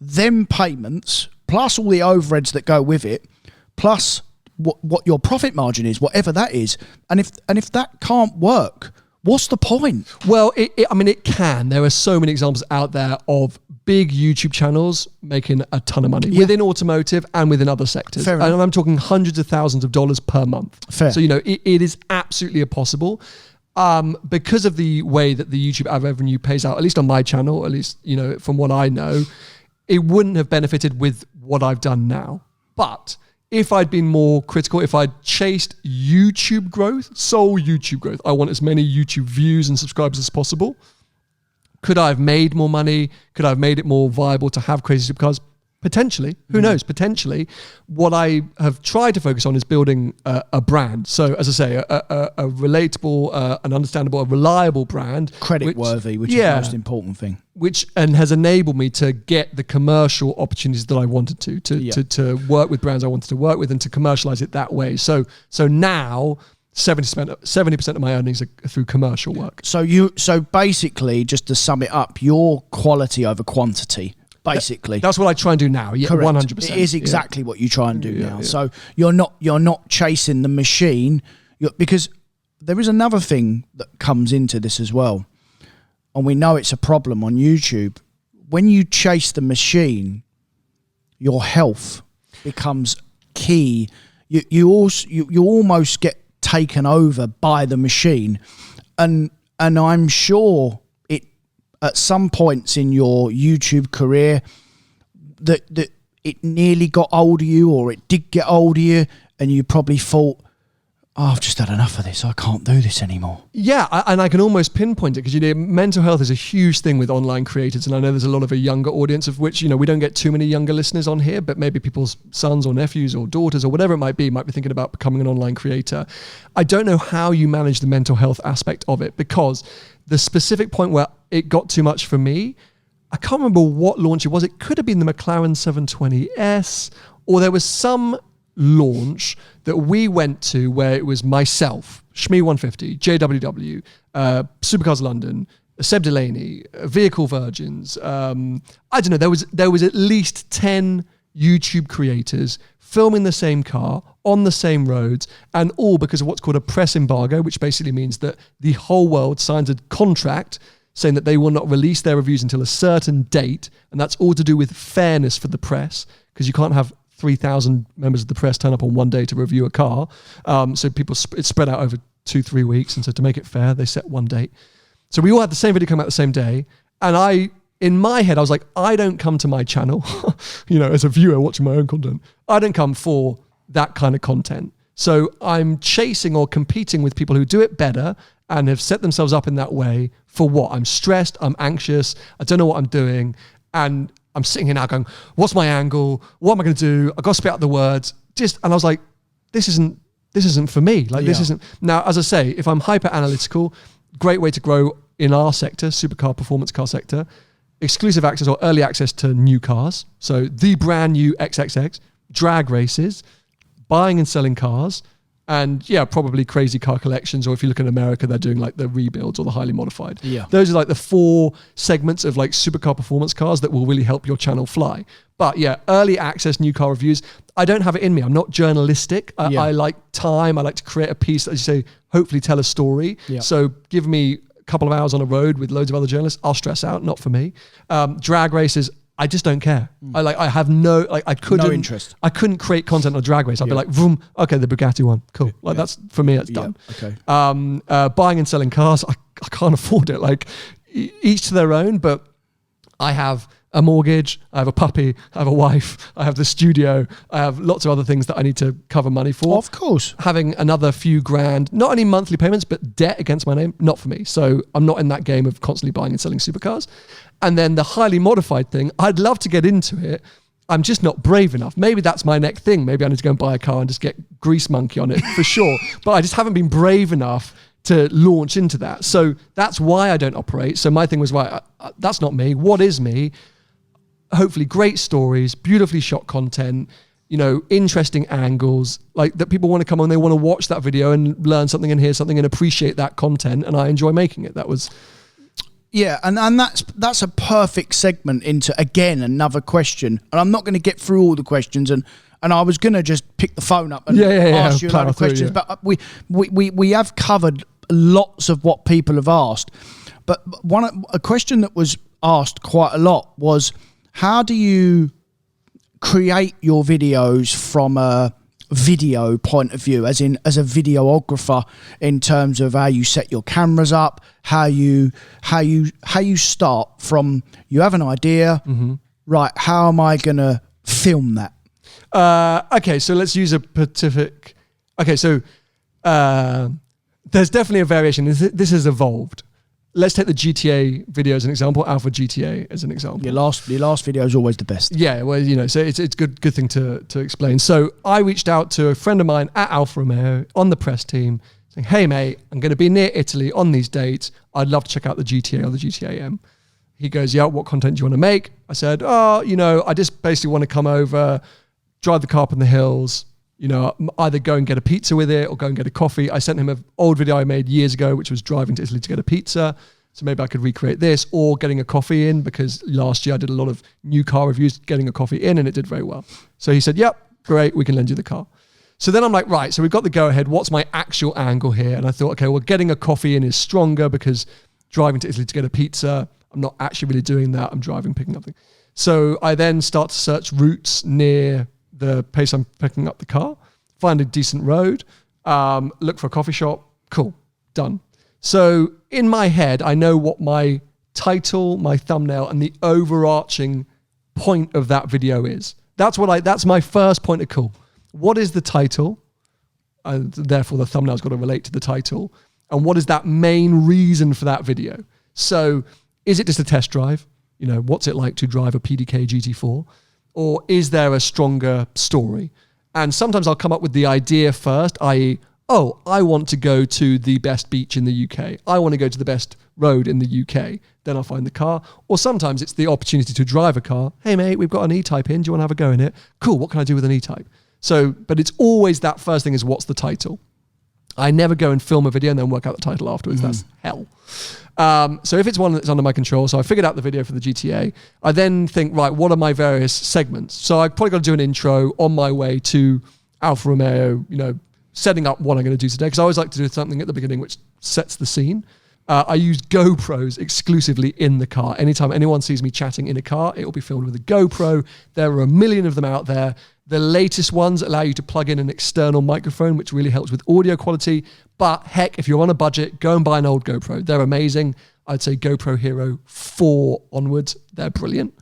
them payments plus all the overheads that go with it, plus what your profit margin is, whatever that is. And if that can't work, what's the point? Well, it can. There are so many examples out there of big YouTube channels making a ton of money within automotive and within other sectors. Fair and enough. I'm talking hundreds of thousands of dollars per month. Fair. So, you know, it is absolutely possible. Because of the way that the YouTube ad revenue pays out, at least on my channel, at least, you know, from what I know, it wouldn't have benefited with what I've done now. But if I'd been more critical, if I'd chased YouTube growth, sole YouTube growth, I want as many YouTube views and subscribers as possible. Could I have made more money? Could I have made it more viable to have crazy supercars? Potentially. Who knows? Potentially. What I have tried to focus on is building a brand. So, as I say, a relatable, an understandable, a reliable brand. Credit-worthy, which is the most important thing. And has enabled me to get the commercial opportunities that I wanted to work with brands I wanted to work with and to commercialize it that way. So now 70% of my earnings are through commercial work. So basically, just to sum it up, your quality over quantity. Basically, that's what I try and do now. Yeah, correct. 100%. It is exactly what you try and do now. Yeah. So you're not chasing the machine, because there is another thing that comes into this as well, and we know it's a problem on YouTube. When you chase the machine, your health becomes key. You almost get taken over by the machine, and I'm sure at some points in your YouTube career that it nearly got hold of you, or it did get hold of you, and you probably thought, I've just had enough of this. I can't do this anymore. Yeah, and I can almost pinpoint it because mental health is a huge thing with online creators, and I know there's a lot of a younger audience of which we don't get too many younger listeners on here, but maybe people's sons or nephews or daughters or whatever it might be thinking about becoming an online creator. I don't know how you manage the mental health aspect of it, because the specific point where it got too much for me, I can't remember what launch it was. It could have been the McLaren 720S, or there was some launch that we went to where it was myself, Shmee 150, JWW, Supercars London, Seb Delaney, Vehicle Virgins. I don't know. There was at least 10 YouTube creators filming the same car on the same roads, and all because of what's called a press embargo, which basically means that the whole world signs a contract saying that they will not release their reviews until a certain date, and that's all to do with fairness for the press, because you can't have 3,000 members of the press turn up on one day to review a car. So it's spread out over 2-3 weeks, and so to make it fair, they set one date. So we all had the same video come out the same day, and in my head, I was like, I don't come to my channel, as a viewer watching my own content, I don't come for that kind of content. So I'm chasing or competing with people who do it better and have set themselves up in that way. For what? I'm stressed, I'm anxious, I don't know what I'm doing, and I'm sitting here now going, what's my angle? What am I going to do? I've got to spit out the words. And I was like, this isn't for me. This isn't. Now, as I say, if I'm hyper analytical, great way to grow in our sector, supercar, performance car sector, exclusive access or early access to new cars. So the brand new XXX, drag races, buying and selling cars, and probably crazy car collections, or if you look in America, they're doing like the rebuilds or the highly modified. Yeah. Those are like the 4 segments of like supercar performance cars that will really help your channel fly. But early access new car reviews, I don't have it in me. I'm not journalistic. I like time. I like to create a piece that, as you say, hopefully tell a story. Yeah. So give me a couple of hours on a road with loads of other journalists, I'll stress out, not for me. Drag races, I just don't care. I have no interest. I couldn't create content on a drag race. I'd be like, vroom, okay, the Bugatti one, cool. That's, for me, that's done. Okay. Buying and selling cars, I can't afford it. Like, each to their own, but I have a mortgage, I have a puppy, I have a wife, I have the studio, I have lots of other things that I need to cover money for. Of course. Having another few grand, not only monthly payments, but debt against my name, not for me. So I'm not in that game of constantly buying and selling supercars. And then the highly modified thing, I'd love to get into it. I'm just not brave enough. Maybe that's my next thing. Maybe I need to go and buy a car and just get Grease Monkey on it for sure. But I just haven't been brave enough to launch into that. So that's why I don't operate. So my thing was, right, that's not me. What is me? Hopefully great stories, beautifully shot content, interesting angles, like that people want to come on, they want to watch that video and learn something and hear something and appreciate that content. And I enjoy making it. That was... Yeah, and that's a perfect segment into, again, another question. And I'm not going to get through all the questions, and I was going to just pick the phone up and ask you a lot of questions. But we have covered lots of what people have asked. But a question that was asked quite a lot was, how do you create your videos from a video point of view, as a videographer, in terms of how you set your cameras up, how you start from, you have an idea, right, how am I going to film that? Okay, so let's use a specific... Okay, so there's definitely a variation. This has evolved. Let's take the GTA video as an example, Alfa GTA as an example. Your last video is always the best. Yeah, well, so it's a good thing to explain. So I reached out to a friend of mine at Alfa Romeo on the press team saying, hey mate, I'm going to be near Italy on these dates. I'd love to check out the GTA or the GTA M. He goes, yeah, what content do you want to make? I said, I just basically want to come over, drive the car up in the hills, either go and get a pizza with it or go and get a coffee. I sent him an old video I made years ago, which was driving to Italy to get a pizza. So maybe I could recreate this, or getting a coffee in, because last year I did a lot of new car reviews, getting a coffee in, and it did very well. So he said, yep, great, we can lend you the car. So then I'm like, right, so we've got the go ahead. What's my actual angle here? And I thought, okay, well, getting a coffee in is stronger, because driving to Italy to get a pizza, I'm not actually really doing that. I'm driving, picking up things. So I then start to search routes near the place I'm picking up the car, find a decent road, look for a coffee shop, cool, done. So in my head, I know what my title, my thumbnail, and the overarching point of that video is. That's my first point of call. What is the title? therefore the thumbnail's got to relate to the title. And what is that main reason for that video? So is it just a test drive? You know, what's it like to drive a PDK GT4? Or is there a stronger story? And sometimes I'll come up with the idea first, i.e., oh, I want to go to the best beach in the UK. I want to go to the best road in the UK. Then I'll find the car. Or sometimes it's the opportunity to drive a car. Hey, mate, we've got an E-Type in. Do you want to have a go in it? Cool, what can I do with an E-Type? So, but it's always that first thing is what's the title? I never go and film a video and then work out the title afterwards. That's hell. So if it's one that's under my control, so I figured out the video for the GTA, I then think, right, what are my various segments? So I've probably got to do an intro on my way to Alfa Romeo, you know, setting up what I'm going to do today, because I always like to do something at the beginning which sets the scene. I use GoPros exclusively in the car. Anytime anyone sees me chatting in a car, it will be filmed with a GoPro. There are a million of them out there. The latest ones allow you to plug in an external microphone, which really helps with audio quality. But heck, if you're on a budget, go and buy an old GoPro. They're amazing. I'd say GoPro Hero 4 onwards. They're brilliant.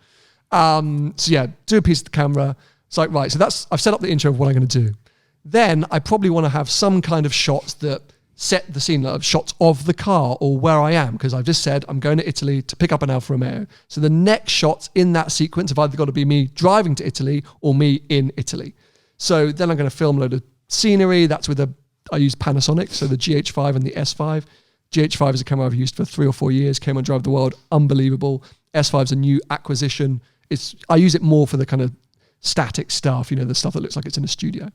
So yeah, do a piece of the camera. It's like, right, so I've set up the intro of what I'm going to do. Then I probably want to have some kind of shots that set the scene, of shots of the car or where I am, because I've just said I'm going to Italy to pick up an Alfa Romeo. So the next shots in that sequence have either got to be me driving to Italy or me in Italy. So then I'm going to film a load of scenery. That's with I use Panasonic, so the GH5 and the S5. GH5 is a camera I've used for 3 or 4 years, came on Drive the World, unbelievable. S5 is a new acquisition. I use it more for the kind of static stuff, you know, the stuff that looks like it's in a studio.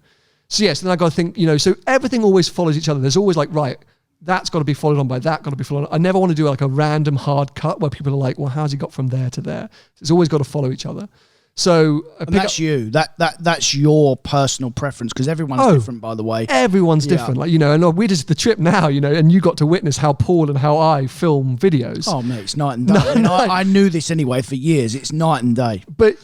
So yes, then I got to think, you know, so everything always follows each other. There's always like, right, that's got to be followed on by that, got to be followed on. I never want to do like a random hard cut where people are like, well, how's he got from there to there? It's always got to follow each other. So that's you. That's your personal preference, because everyone's different, by the way. Everyone's different. Like, you know, and we did the trip now, you know, and you got to witness how Paul and how I film videos. Oh, mate, it's night and day. I knew this anyway for years. It's night and day. But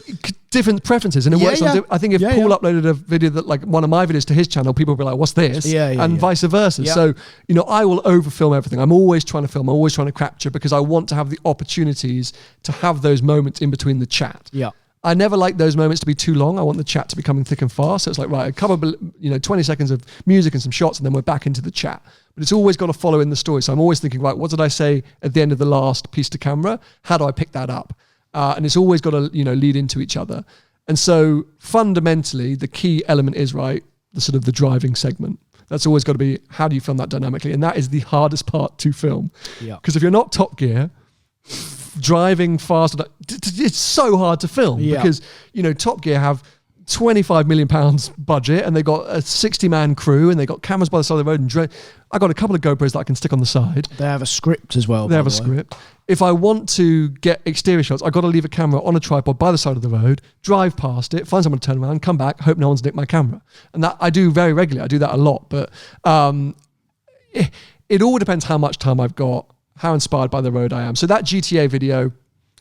different preferences, and it works on. I think if Paul uploaded a video that, like one of my videos to his channel, people would be like, "What's this?" And vice versa. So, you know, I will overfilm everything. I'm always trying to film. I'm always trying to capture, because I want to have the opportunities to have those moments in between the chat. Yeah. I never like those moments to be too long. I want the chat to be coming thick and fast. So it's like, right, a couple of, 20 seconds of music and some shots, and then we're back into the chat. But it's always got to follow in the story. So I'm always thinking, right, what did I say at the end of the last piece to camera? How do I pick that up? And it's always got to, lead into each other. And so fundamentally, the key element is, right, the sort of the driving segment. That's always got to be, how do you film that dynamically? And that is the hardest part to film. Yeah. Because if you're not Top Gear, driving fast, it's so hard to film because Top Gear have £25 million budget, and they got a 60-man crew, and they got cameras by the side of the road, and I got a couple of GoPros that I can stick on the side. They have a script as well. They have a script. If I want to get exterior shots, I've got to leave a camera on a tripod by the side of the road, drive past it, find someone to turn around, come back, hope no one's nicked my camera. And that I do very regularly. I do that a lot, but it all depends how much time I've got, how inspired by the road I am. So that GTA video,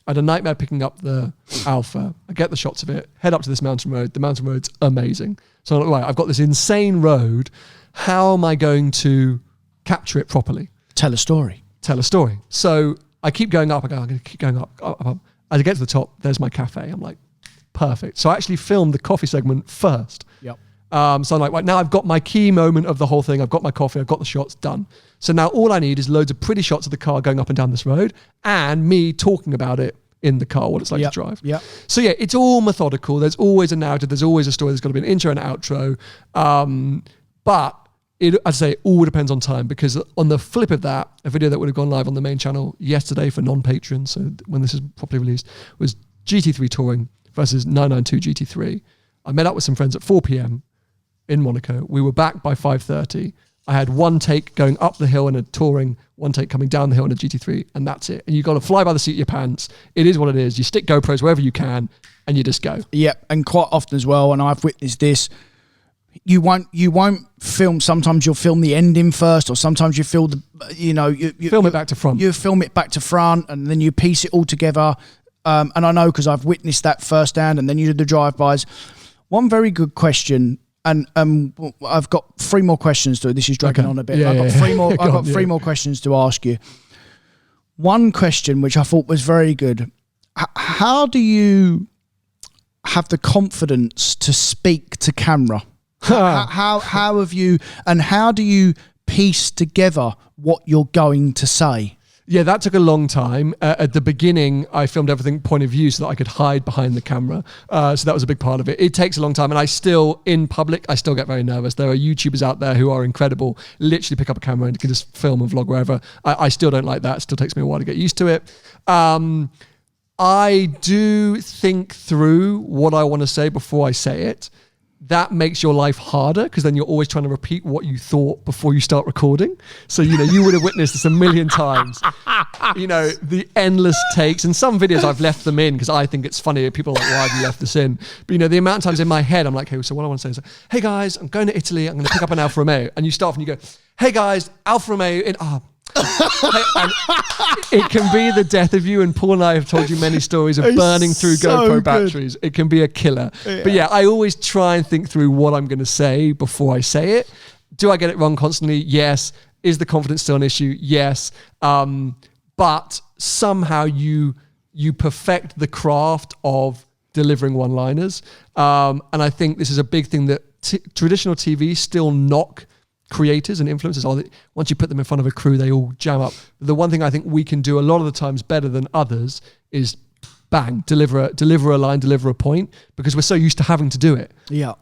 I had a nightmare picking up the Alpha. I get the shots of it, head up to this mountain road. The mountain road's amazing. So I'm like, right, I've got this insane road. How am I going to capture it properly? Tell a story. So I keep going up. I'm going to keep going up. As I get to the top, there's my cafe. I'm like, perfect. So I actually filmed the coffee segment first. Yep. So I'm like, right, now I've got my key moment of the whole thing. I've got my coffee. I've got the shots done. So now all I need is loads of pretty shots of the car going up and down this road, and me talking about it in the car, what it's like to drive. Yeah. So yeah, it's all methodical. There's always a narrative. There's always a story. There's got to be an intro and an outro. But I'd say it all depends on time, because on the flip of that, a video that would have gone live on the main channel yesterday for non-patrons, so when this is properly released, was GT3 touring versus 992 GT3. I met up with some friends at 4 p.m. in Monaco. We were back by 5:30. I had one take going up the hill in a touring, one take coming down the hill in a GT3, and that's it. And you've got to fly by the seat of your pants. It is what it is. You stick GoPros wherever you can, and you just go. Yeah, and quite often as well, and I've witnessed this, you won't film. Sometimes you'll film the ending first, or sometimes you film film it back to front. You film it back to front, and then you piece it all together. And I know, because I've witnessed that firsthand, and then you do the drive-bys. One very good question. And I've got 3 more questions to. This is dragging on a bit. I've got 3 more. I've got 3 more questions to ask you. One question which I thought was very good. How do you have the confidence to speak to camera? How have you, and how do you piece together what you're going to say? Yeah, that took a long time. At the beginning, I filmed everything point of view so that I could hide behind the camera. So that was a big part of it. It takes a long time. And I still, in public, I still get very nervous. There are YouTubers out there who are incredible, literally pick up a camera and can just film and vlog wherever. I still don't like that. It still takes me a while to get used to it. I do think through what I want to say before I say it. That makes your life harder because then you're always trying to repeat what you thought before you start recording. So, you would have witnessed this a million times. The endless takes. And some videos I've left them in because I think it's funny. People are like, why have you left this in? But, the amount of times in my head, I'm like, hey, so what I want to say is, hey guys, I'm going to Italy. I'm going to pick up an Alfa Romeo. And you start off and you go, hey guys, Alfa Romeo in... and it can be the death of you, and Paul and I have told you many stories of burning through GoPro batteries. It can be a killer. But I always try and think through what I'm going to say before I say it. Do I get it wrong constantly? Yes. Is the confidence still an issue? Yes. But somehow you perfect the craft of delivering one-liners. And I think this is a big thing that traditional TV still knock creators and influencers. Once you put them in front of a crew, they all jam up. The one thing I think we can do a lot of the times better than others is bang, deliver a line, deliver a point, because we're so used to having to do it. Yeah.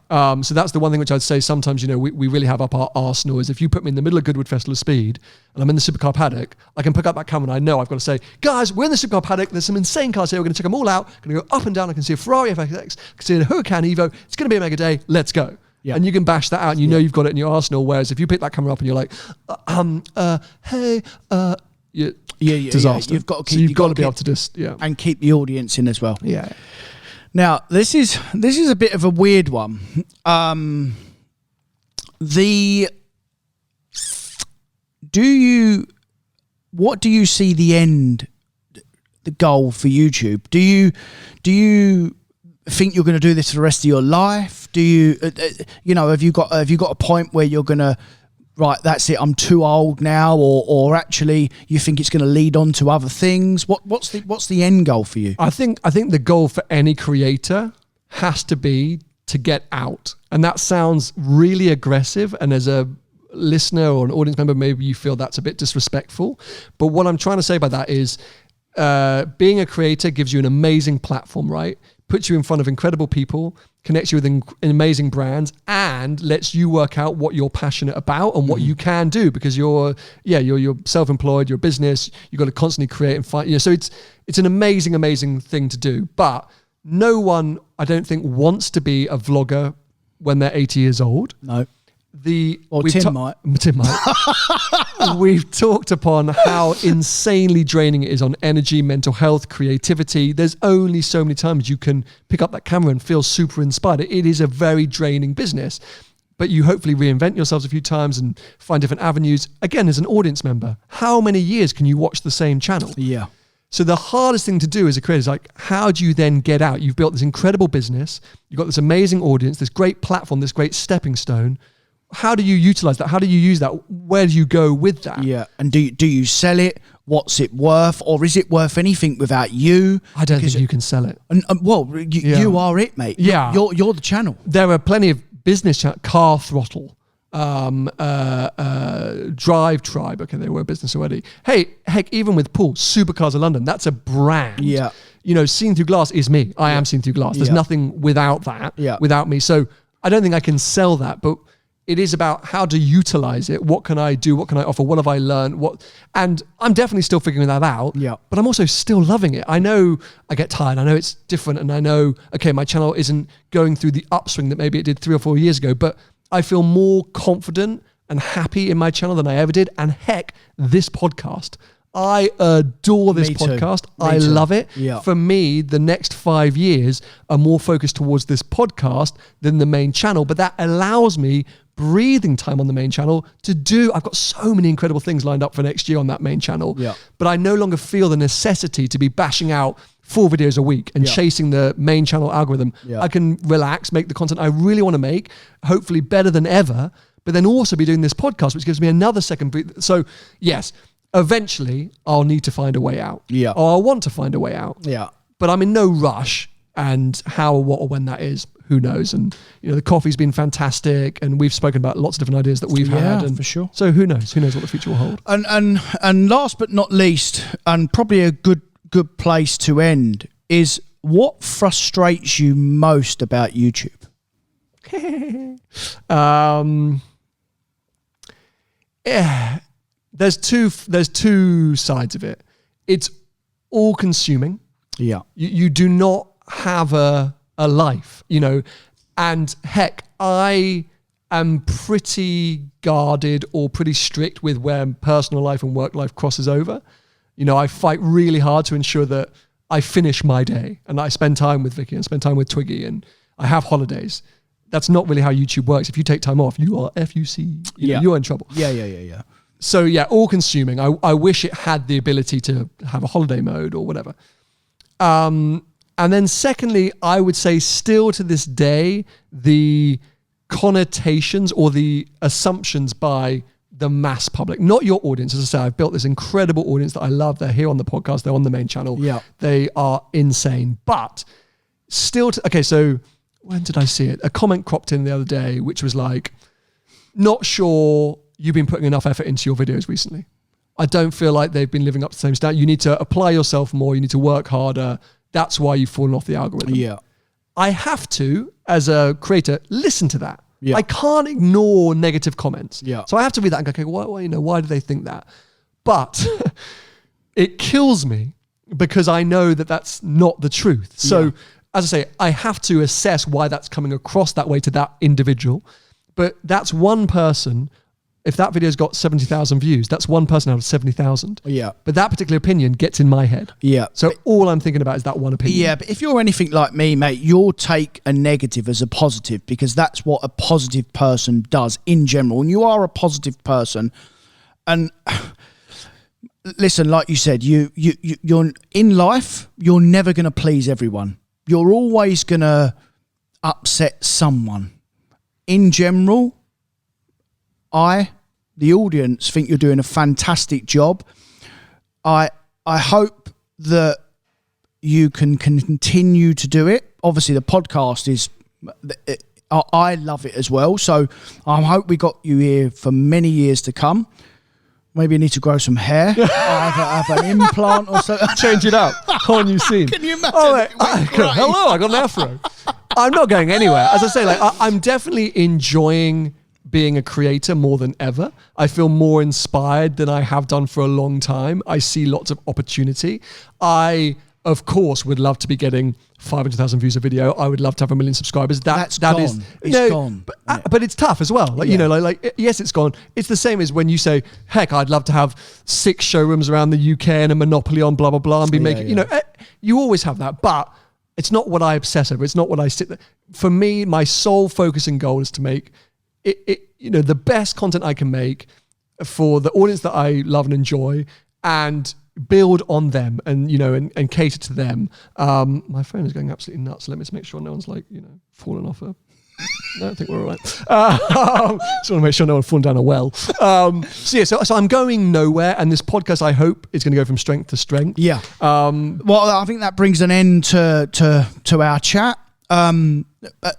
So that's the one thing which I'd say sometimes, we really have up our arsenal is if you put me in the middle of Goodwood Festival of Speed and I'm in the supercar paddock, I can pick up that camera and I know I've got to say, guys, we're in the supercar paddock. There's some insane cars here. We're going to check them all out. Going to go up and down. I can see a Ferrari FX. I can see a Huracan Evo. It's going to be a mega day. Let's go. Yeah. And you can bash that out and you've got it in your arsenal. Whereas if you pick that camera up and you're like, disaster. You've got to keep, so you've got to be able to just, and keep the audience in as well. Yeah. Now, this is a bit of a weird one. What do you see the goal for YouTube? Do you think you're going to do this for the rest of your life? Do you, have you got a point where you're going to, right, that's it, I'm too old now, or actually you think it's going to lead on to other things? What's the end goal for you? I think the goal for any creator has to be to get out. And that sounds really aggressive. And as a listener or an audience member, maybe you feel that's a bit disrespectful. But what I'm trying to say by that is being a creator gives you an amazing platform, right? Puts you in front of incredible people, connects you with amazing brands, and lets you work out what you're passionate about and what you can do, because you're self-employed, you're a business, you've got to constantly create and find. So it's an amazing thing to do. But no one, I don't think, wants to be a vlogger when they're 80 years old. No. Tim might. We've talked upon how insanely draining it is on energy, mental health, creativity. There's only so many times you can pick up that camera and feel super inspired. It is a very draining business, but you hopefully reinvent yourselves a few times and find different avenues. Again, as an audience member, how many years can you watch the same channel? Yeah. So the hardest thing to do as a creator is like, how do you then get out? You've built this incredible business. You've got this amazing audience, this great platform, this great stepping stone. How do you utilize that? How do you use that? Where do you go with that? Yeah. And do you sell it? What's it worth? Or is it worth anything without you? I don't think you can sell it. You are it, mate. Yeah. You're the channel. There are plenty of business channels, Car Throttle, Drive Tribe. Okay, they were a business already. Hey, heck, even with Paul, Supercars of London, that's a brand. Yeah. Seen Through Glass is me. I am Seen Through Glass. There's nothing without that, without me. So I don't think I can sell that, but it is about how to utilize it. What can I do? What can I offer? What have I learned? And I'm definitely still figuring that out. Yeah. But I'm also still loving it. I know I get tired. I know it's different. And I know, okay, my channel isn't going through the upswing that maybe it did 3 or 4 years ago, but I feel more confident and happy in my channel than I ever did. And heck, this podcast. I adore this podcast. I love it. Yeah. For me, the next 5 years are more focused towards this podcast than the main channel, but that allows me breathing time on the main channel I've got so many incredible things lined up for next year on that main channel. Yeah. But I no longer feel the necessity to be bashing out 4 videos a week and chasing the main channel algorithm. Yeah. I can relax, make the content I really want to make, hopefully better than ever, but then also be doing this podcast, which gives me another second breathe. So yes, eventually I'll need to find a way out. Yeah. Or I'll want to find a way out. Yeah. But I'm in no rush, and how or what or when that is, who knows? And the coffee's been fantastic, and we've spoken about lots of different ideas that we've had. And for sure. So who knows? Who knows what the future will hold? And last but not least, and probably a good place to end, is what frustrates you most about YouTube? Yeah, there's two sides of it. It's all consuming. Yeah. You do not have a life, and heck, I am pretty guarded or pretty strict with where personal life and work life crosses over. I fight really hard to ensure that I finish my day and I spend time with Vicky and spend time with Twiggy and I have holidays. That's not really how YouTube works. If you take time off, you are FUC. You're in trouble. Yeah. So yeah, all consuming. I wish it had the ability to have a holiday mode or whatever. And then secondly, I would say still to this day, the connotations or the assumptions by the mass public, not your audience. As I say, I've built this incredible audience that I love. They're here on the podcast. They're on the main channel. Yeah. They are insane. But still, okay, so when did I see it? A comment cropped in the other day, which was like, not sure you've been putting enough effort into your videos recently. I don't feel like they've been living up to the same standard. You need to apply yourself more. You need to work harder. That's why you've fallen off the algorithm. Yeah. I have to, as a creator, listen to that. Yeah. I can't ignore negative comments. Yeah. So I have to read that and go, okay, why do they think that? But it kills me because I know that that's not the truth. So as I say, I have to assess why that's coming across that way to that individual. But that's one person. If that video's got 70,000 views, that's one person out of 70,000. Yeah. But that particular opinion gets in my head. Yeah. So all I'm thinking about is that one opinion. Yeah, but if you're anything like me, mate, you'll take a negative as a positive because that's what a positive person does in general. And you are a positive person. And listen, like you said, you're in life, you're never going to please everyone. You're always going to upset someone. In general, the audience, think you're doing a fantastic job. I hope that you can continue to do it. Obviously, the podcast is, I love it as well. So I hope we got you here for many years to come. Maybe you need to grow some hair. Or have an implant or something. Change it up. Whole new scene. Can you imagine? Oh, wait, hello, I got an afro. I'm not going anywhere. As I say, I'm definitely enjoying being a creator more than ever. I feel more inspired than I have done for a long time. I see lots of opportunity. I, of course, would love to be getting 500,000 views a video. I would love to have 1 million subscribers. That's that gone. is, it's gone. But it's tough as well. Yes, it's gone. It's the same as when you say, heck, I'd love to have 6 showrooms around the UK and a monopoly on blah, blah, blah, and be making, you always have that. But it's not what I obsess over. It's not what I sit there. For me, my sole focus and goal is to make the best content I can make for the audience that I love and enjoy, and build on them and and cater to them. My phone is going absolutely nuts. So let me just make sure no one's falling off a. No, I think we're all right. Just want to make sure no one's fallen down a well. So I'm going nowhere, and this podcast, I hope, is going to go from strength to strength. Yeah. Well, I think that brings an end to our chat.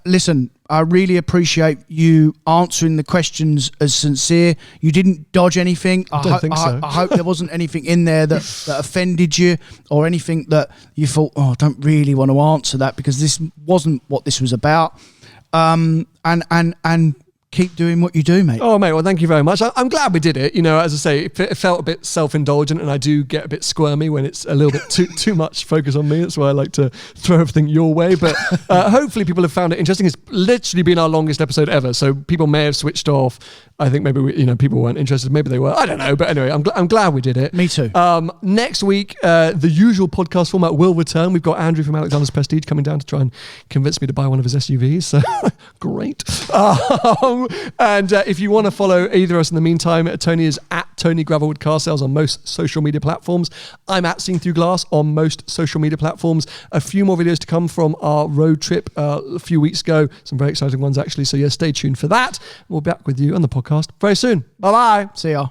Listen, I really appreciate you answering the questions as sincere. You didn't dodge anything. I hope there wasn't anything in there that offended you, or anything that you thought, I don't really want to answer that, because this wasn't what this was about. And keep doing what you do, mate. Oh, mate, well, thank you very much. I'm glad we did it. As I say, it felt a bit self-indulgent, and I do get a bit squirmy when it's a little bit too much focus on me. That's why I like to throw everything your way. But hopefully people have found it interesting. It's literally been our longest episode ever, so people may have switched off. I think maybe people weren't interested. Maybe they were. I don't know. But anyway, I'm glad we did it. Me too. Next week, the usual podcast format will return. We've got Andrew from Alexander's Prestige coming down to try and convince me to buy one of his SUVs. So great. And if you want to follow either of us in the meantime, Tony is at Tony Gravelwood Car Sales on most social media platforms. I'm at Seeing Through Glass on most social media platforms. A few more videos to come from our road trip a few weeks ago. Some very exciting ones, actually. So yeah, stay tuned for that. We'll be back with you on the podcast very soon. Bye-bye. See ya.